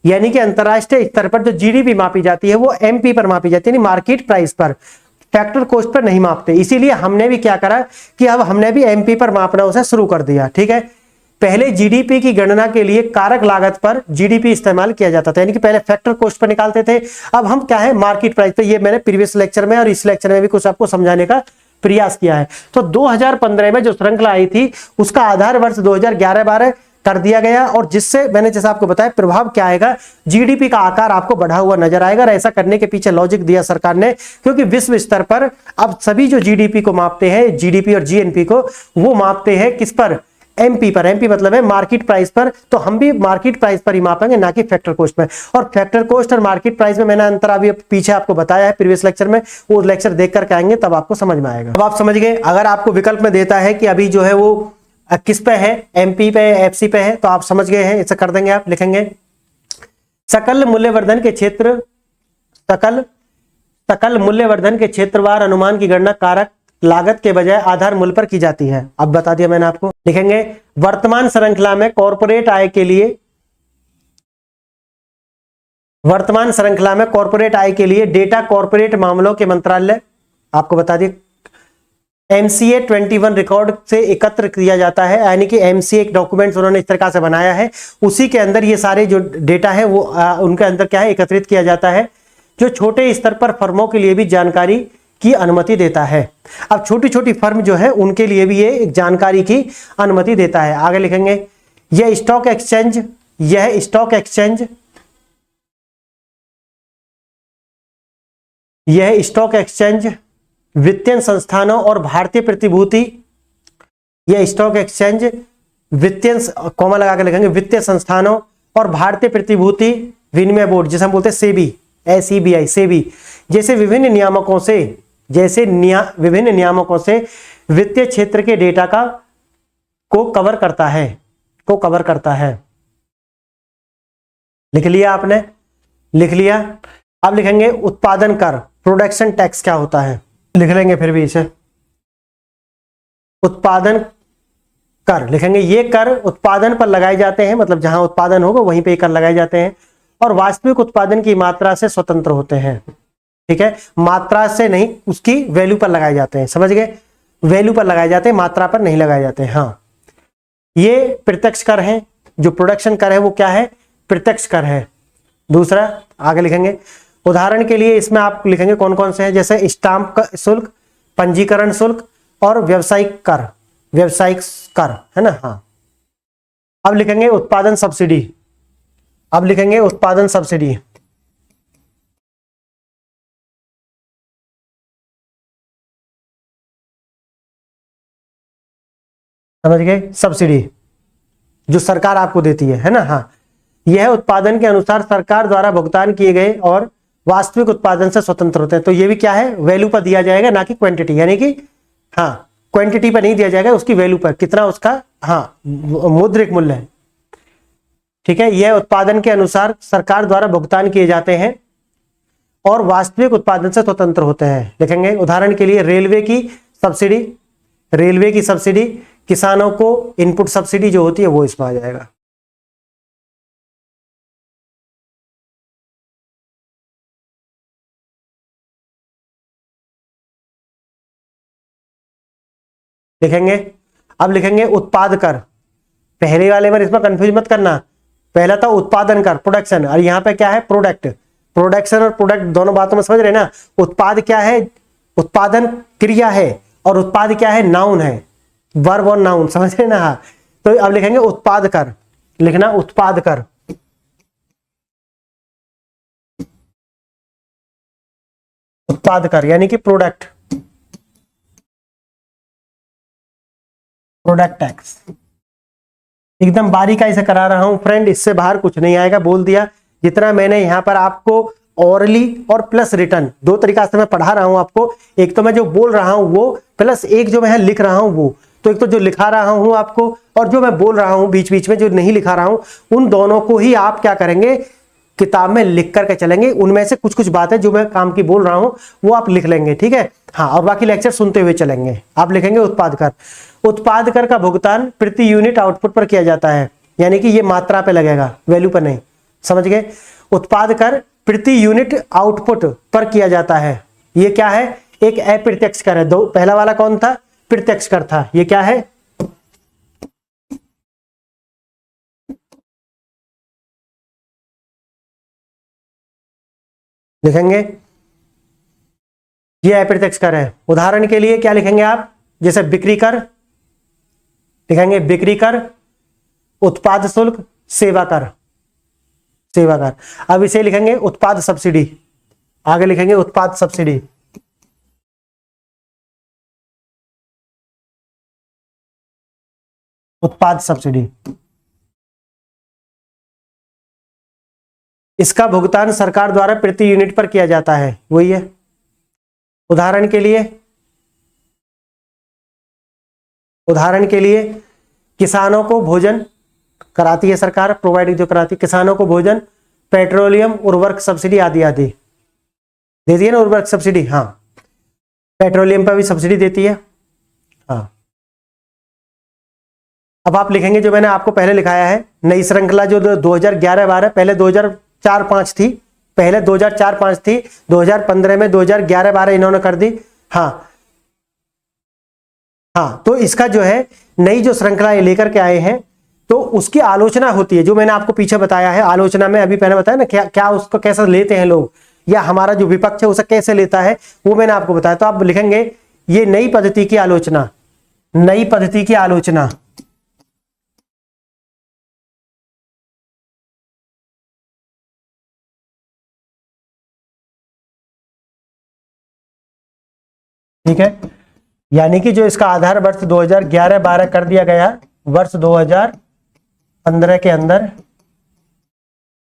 यानी कि अंतरराष्ट्रीय स्तर पर जो जीडीपी मापी जाती है वो एमपी पर मापी जाती है, यानी मार्केट प्राइस पर, फैक्टर कॉस्ट पर नहीं मापते। इसीलिए हमने भी क्या करा कि अब हमने भी एमपी पर मापना उसे शुरू कर दिया। ठीक है, पहले जीडीपी की गणना के लिए कारक लागत पर जीडीपी इस्तेमाल किया जाता था, यानी कि पहले फैक्टर कॉस्ट पर निकालते थे। अब हम क्या है, मार्केट प्राइस पे। ये मैंने प्रीवियस लेक्चर में और इस लेक्चर में भी कुछ आपको समझाने का प्रयास किया है। तो 2015 में जो श्रृंखला आई थी उसका आधार वर्ष 2011-12 कर दिया गया, और जिससे मैंने जैसा आपको बताया प्रभाव क्या आएगा, जीडीपी का आकार आपको बढ़ा हुआ नजर आएगा। और ऐसा करने के पीछे लॉजिक दिया सरकार ने, क्योंकि विश्व स्तर पर अब सभी जो जीडीपी को मापते हैं, जीडीपी और जीएनपी को, वो मापते हैं किस पर, एमपी पर। एमपी मतलब है मार्केट प्राइस पर। तो हम भी मार्केट प्राइस पर ही मापेंगे, ना कि फैक्टर कॉस्ट में। और फैक्टर कॉस्ट और मार्केट प्राइस में मैंने अंतर अभी पीछे आपको बताया है प्रीवियस लेक्चर में, वो लेक्चर देख करके आएंगे तब आपको समझ में आएगा। अब आप समझ गए। अगर आपको विकल्प में देता है कि अभी जो है वो किस पे है, एमपी पे, एफसी पे है, तो आप समझ गए हैं, इसे कर देंगे। आप लिखेंगे सकल मूल्यवर्धन के क्षेत्र, सकल मूल्यवर्धन के क्षेत्रवार अनुमान की गणना कारक लागत के बजाय आधार मूल्य पर की जाती है। अब बता दिया मैंने आपको। लिखेंगे वर्तमान श्रृंखला में कॉर्पोरेट आय के लिए, वर्तमान श्रृंखला में कॉर्पोरेट आय के लिए डेटा कॉर्पोरेट मामलों के मंत्रालय, आपको बता दिए, एमसीए 21 रिकॉर्ड से एकत्र किया जाता है। यानी कि एमसीए एक डॉक्यूमेंट उन्होंने इस तरह से बनाया है, उसी के अंदर ये सारे जो डेटा है वो उनके अंदर क्या है, एकत्रित किया जाता है, जो छोटे स्तर पर फर्मों के लिए भी जानकारी की अनुमति देता है। अब छोटी छोटी फर्म जो है उनके लिए भी ये एक जानकारी की अनुमति देता है। आगे लिखेंगे यह स्टॉक एक्सचेंज, यह स्टॉक एक्सचेंज, यह स्टॉक एक्सचेंज वित्तीय संस्थानों और भारतीय प्रतिभूति, यह स्टॉक एक्सचेंज वित्तीय, कॉमा लगा के लिखेंगे, वित्तीय संस्थानों और भारतीय प्रतिभूति विनिमय बोर्ड, जिसे हम बोलते हैं सेबी, एसईबीआई, सेबी, जैसे विभिन्न नियामकों से, विभिन्न नियामकों से वित्तीय क्षेत्र के डेटा का को कवर करता है, लिख लिया आपने, लिख लिया। अब लिखेंगे उत्पादन कर, प्रोडक्शन टैक्स क्या होता है, लिख लेंगे फिर भी इसे। उत्पादन कर लिखेंगे, ये कर उत्पादन पर लगाए जाते हैं, मतलब जहां उत्पादन होगा वहीं पे कर लगाए जाते हैं, और वास्तविक उत्पादन की मात्रा से स्वतंत्र होते हैं। ठीक है, मात्रा से नहीं, उसकी वैल्यू पर लगाए जाते हैं, समझ गए, वैल्यू पर लगाए जाते हैं, मात्रा पर नहीं लगाए जाते हैं। हाँ, ये प्रत्यक्ष कर है, जो प्रोडक्शन कर है वो क्या है, प्रत्यक्ष कर है। दूसरा आगे लिखेंगे, उदाहरण के लिए इसमें आप लिखेंगे कौन कौन से हैं, जैसे स्टाम्प का शुल्क, पंजीकरण शुल्क और व्यावसायिक कर, व्यावसायिक कर है ना। हाँ, अब लिखेंगे उत्पादन सब्सिडी, अब लिखेंगे उत्पादन सब्सिडी, समझ गए, सब्सिडी जो सरकार आपको देती है ना। हाँ, यह उत्पादन के अनुसार सरकार द्वारा भुगतान किए गए और वास्तविक उत्पादन से स्वतंत्र होते हैं। तो ये भी क्या है, वैल्यू पर दिया जाएगा, ना कि क्वांटिटी, यानी कि हाँ क्वांटिटी पर नहीं दिया जाएगा, उसकी वैल्यू पर, कितना उसका हाँ मौद्रिक मूल्य है। ठीक है, यह उत्पादन के अनुसार सरकार द्वारा भुगतान किए जाते हैं और वास्तविक उत्पादन से स्वतंत्र होते हैं। लिखेंगे उदाहरण के लिए रेलवे की सब्सिडी, रेलवे की सब्सिडी, किसानों को इनपुट सब्सिडी जो होती है वो इसमें आ जाएगा। लिखेंगे, अब लिखेंगे उत्पाद कर, पहले वाले में इसमें कंफ्यूज मत करना, पहला था उत्पादन कर, प्रोडक्शन, और यहाँ पे क्या है, प्रोडक्ट। प्रोडक्शन और प्रोडक्ट दोनों बातों में समझ रहे ना। उत्पाद क्या है, उत्पादन क्रिया है, और उत्पाद क्या है, नाउन है, वर्ब और नाउन, समझ रहे ना। हाँ, तो अब लिखेंगे उत्पाद कर, लिखना उत्पाद कर, उत्पाद कर यानी कि प्रोडक्ट, प्रोडक्ट टैक्स। एकदम बारीकाई से करा रहा हूं फ्रेंड, इससे बाहर कुछ नहीं आएगा, बोल दिया। जितना मैंने यहाँ पर आपको ओरली और प्लस रिटर्न दो तरीका से मैं पढ़ा रहा हूं आपको, एक तो मैं जो बोल रहा हूं वो, प्लस एक जो मैं लिख रहा हूं वो। तो एक तो जो लिखा रहा हूं आपको और जो मैं बोल रहा हूं बीच बीच में जो नहीं लिखा रहा हूं, उन दोनों को ही आप क्या करेंगे, किताब में लिख करके चलेंगे। उनमें से कुछ कुछ बातें जो मैं काम की बोल रहा हूं वो आप लिख लेंगे, ठीक है। हाँ, और बाकी लेक्चर सुनते हुए चलेंगे। आप लिखेंगे उत्पाद कर। उत्पाद कर का भुगतान प्रति यूनिट आउटपुट पर किया जाता है, यानी कि ये मात्रा पे लगेगा, वैल्यू पर नहीं, समझ गए। उत्पाद कर प्रति यूनिट आउटपुट पर किया जाता है। ये क्या है, एक अप्रत्यक्ष कर है। दो, पहला वाला कौन था, प्रत्यक्ष कर था। ये क्या है, लिखेंगे ये अप्रत्यक्ष कर है। उदाहरण के लिए क्या लिखेंगे आप, जैसे बिक्री कर, लिखेंगे बिक्री कर, उत्पाद शुल्क, सेवा कर, सेवा कर। अब इसे लिखेंगे उत्पाद सब्सिडी, आगे लिखेंगे उत्पाद सब्सिडी। उत्पाद सब्सिडी, इसका भुगतान सरकार द्वारा प्रति यूनिट पर किया जाता है, वही है। उदाहरण के लिए, उदाहरण के लिए किसानों को भोजन कराती है सरकार, प्रोवाइड जो कराती है किसानों को भोजन, पेट्रोलियम, उर्वरक सब्सिडी आदि आदि देती है ना, उर्वरक सब्सिडी। हाँ, पेट्रोलियम पर भी सब्सिडी देती है। हाँ, अब आप लिखेंगे जो मैंने आपको पहले लिखाया है, नई श्रृंखला जो 2011-12, पहले 2004-5 थी, पहले 2004-5 थी, 2015 में 2011-12 इन्होंने कर दी। हाँ हाँ, तो इसका जो है नई जो श्रृंखला ये लेकर के आए हैं, तो उसकी आलोचना होती है, जो मैंने आपको पीछे बताया है। आलोचना में अभी मैंने बताया ना, क्या क्या उसको कैसा लेते हैं लोग, या हमारा जो विपक्ष है उसे कैसे लेता है, वो मैंने आपको बताया। तो आप लिखेंगे ये नई पद्धति की आलोचना, नई पद्धति की आलोचना। ठीक है, यानी कि जो इसका आधार वर्ष 2011-12 कर दिया गया, वर्ष 2015 के अंदर,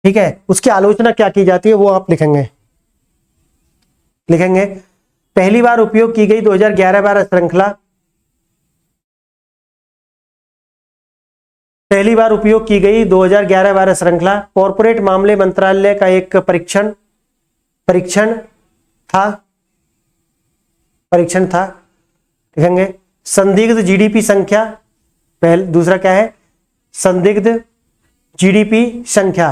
ठीक है, उसकी आलोचना क्या की जाती है वो आप लिखेंगे। लिखेंगे पहली बार उपयोग की गई 2011-12 श्रृंखला, पहली बार उपयोग की गई 2011-12 श्रृंखला कॉर्पोरेट मामले मंत्रालय का एक परीक्षण था, लिखेंगे। संदिग्ध जीडीपी संख्या, पहले दूसरा क्या है, संदिग्ध जीडीपी संख्या।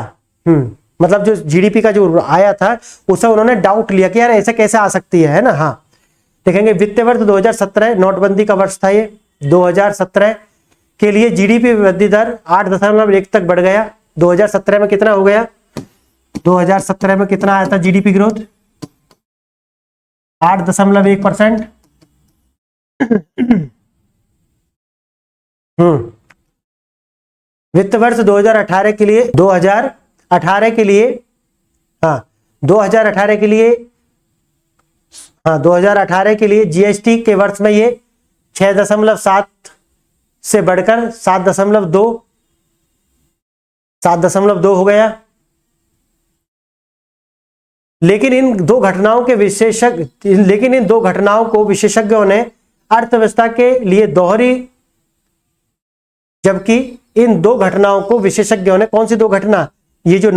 मतलब जो जीडीपी का जो आया था उसे उन्होंने डाउट लिया कि यार ऐसे कैसे आ सकती है ना। हाँ, देखेंगे वित्तीय वर्ष 2017 नोटबंदी का वर्ष था ये। 2017 के लिए जीडीपी वृद्धि दर 8.1 तक बढ़ गया। 2017 में कितना हो गया, 2017 में कितना आया था जीडीपी ग्रोथ, 8.1%। वित्त वर्ष 2018 के लिए, 2018 के लिए, हाँ 2018 के लिए, हाँ 2018 के लिए जीएसटी के वर्ष में ये 6.7 से बढ़कर 7.2 हो गया। लेकिन इन दो घटनाओं को विशेषज्ञों ने अर्थव्यवस्था के लिए दोहरी, जबकि इन दो घटनाओं को विशेषज्ञों ने, कौन सी दो घटना, ये जो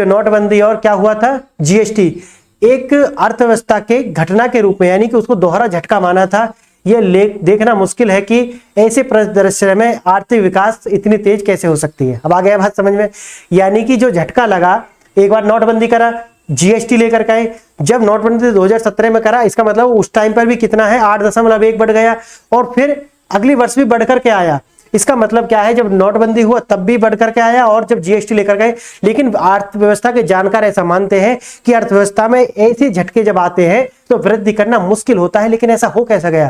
नोटबंदी और क्या हुआ था, जीएसटी, एक अर्थव्यवस्था के घटना के रूप में, यानी कि उसको दोहरा झटका माना था। ये देखना मुश्किल है कि ऐसे परिदृश्य में आर्थिक विकास इतनी तेज कैसे हो सकती है। अब आ गया बात समझ में, यानी कि जो झटका लगा, एक बार नोटबंदी करा, जीएसटी लेकर के आए। जब नोटबंदी 2017 में करा, इसका मतलब उस टाइम पर भी कितना है, 8.1 बढ़ गया, और फिर अगली वर्ष भी बढ़ करके आया। इसका मतलब क्या है, जब नोटबंदी हुआ तब भी बढ़ करके आया, और जब जीएसटी लेकर गए। लेकिन अर्थव्यवस्था के जानकार ऐसा मानते हैं कि अर्थव्यवस्था में ऐसे झटके जब आते हैं तो वृद्धि करना मुश्किल होता है। लेकिन ऐसा हो कैसा गया,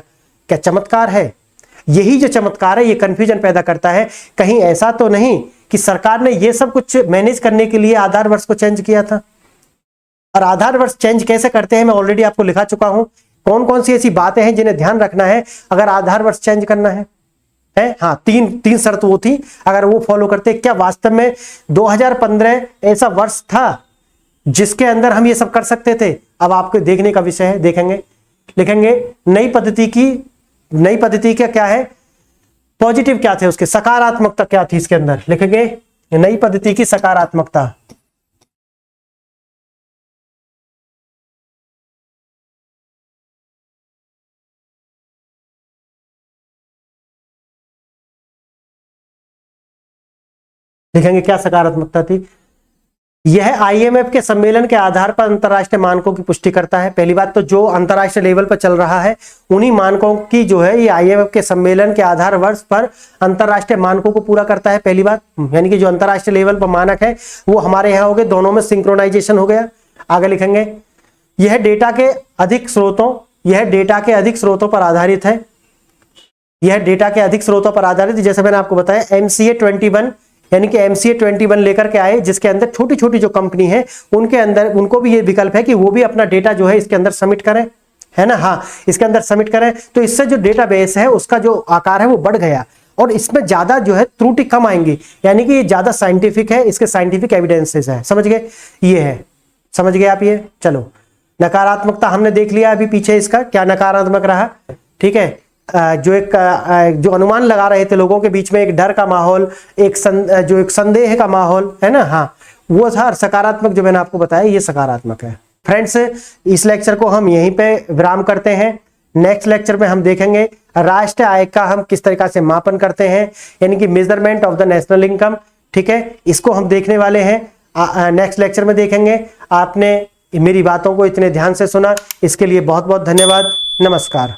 क्या चमत्कार है? यही जो चमत्कार है, ये कंफ्यूजन पैदा करता है। कहीं ऐसा तो नहीं कि सरकार ने ये सब कुछ मैनेज करने के लिए आधार वर्ष को चेंज किया था? और आधार वर्ष चेंज कैसे करते हैं मैं ऑलरेडी आपको लिखा चुका हूं। कौन कौन सी ऐसी बातें हैं जिन्हें ध्यान रखना है अगर आधार वर्ष चेंज करना है? हाँ, तीन शर्त वो थी, अगर वो फॉलो करते। क्या वास्तव में 2015 ऐसा वर्ष था जिसके अंदर हम ये सब कर सकते थे? अब आपको देखने का विषय है, देखेंगे। लिखेंगे नई पद्धति का क्या है, पॉजिटिव क्या थे उसके, सकारात्मकता क्या थी इसके अंदर। लिखेंगे नई पद्धति की सकारात्मकता। लिखेंगे क्या सकारात्मकता थी। यह आईएमएफ के सम्मेलन के आधार पर अंतरराष्ट्रीय मानकों की पुष्टि करता है। पहली बात तो जो अंतरराष्ट्रीय लेवल पर चल रहा है उन्हीं मानकों की जो है ये आईएमएफ के सम्मेलन के आधार वर्ष पर अंतरराष्ट्रीय मानकों को पूरा करता है। पहली बात यानी कि जो अंतरराष्ट्रीय लेवल पर मानक है वो हमारे यहाँ हो गए, दोनों में सिंक्रोनाइजेशन हो गया। आगे लिखेंगे यह डेटा के अधिक स्रोतों पर आधारित है। यह डेटा के अधिक स्रोतों पर आधारित, जैसे मैंने आपको बताया MCA 21 यानी कि MCA 21 लेकर के आए, जिसके अंदर छोटी छोटी जो कंपनी है उनके अंदर उनको भी ये विकल्प है कि वो भी अपना डेटा जो है इसके अंदर सबमिट करें, है ना। हाँ, इसके अंदर सबमिट करें तो इससे जो डेटाबेस है उसका जो आकार है वो बढ़ गया और इसमें ज्यादा जो है त्रुटि कम आएंगी, यानी कि ये ज्यादा साइंटिफिक है, इसके साइंटिफिक एविडेंसेस है। समझ गए, ये है, समझ गए आप ये। चलो नकारात्मकता हमने देख लिया अभी पीछे, इसका क्या नकारात्मक रहा, ठीक है। जो अनुमान लगा रहे थे लोगों के बीच में, एक डर का माहौल, एक संदेह का माहौल, है ना, हाँ वो था। सकारात्मक जो मैंने आपको बताया ये सकारात्मक है। फ्रेंड्स इस लेक्चर को हम यहीं पे विराम करते हैं। नेक्स्ट लेक्चर में हम देखेंगे राष्ट्रीय आय का हम किस तरीका से मापन करते हैं, यानी कि measurement of the national income, ठीक है, इसको हम देखने वाले हैं। नेक्स्ट लेक्चर में देखेंगे। आपने मेरी बातों को इतने ध्यान से सुना, इसके लिए बहुत बहुत धन्यवाद। नमस्कार।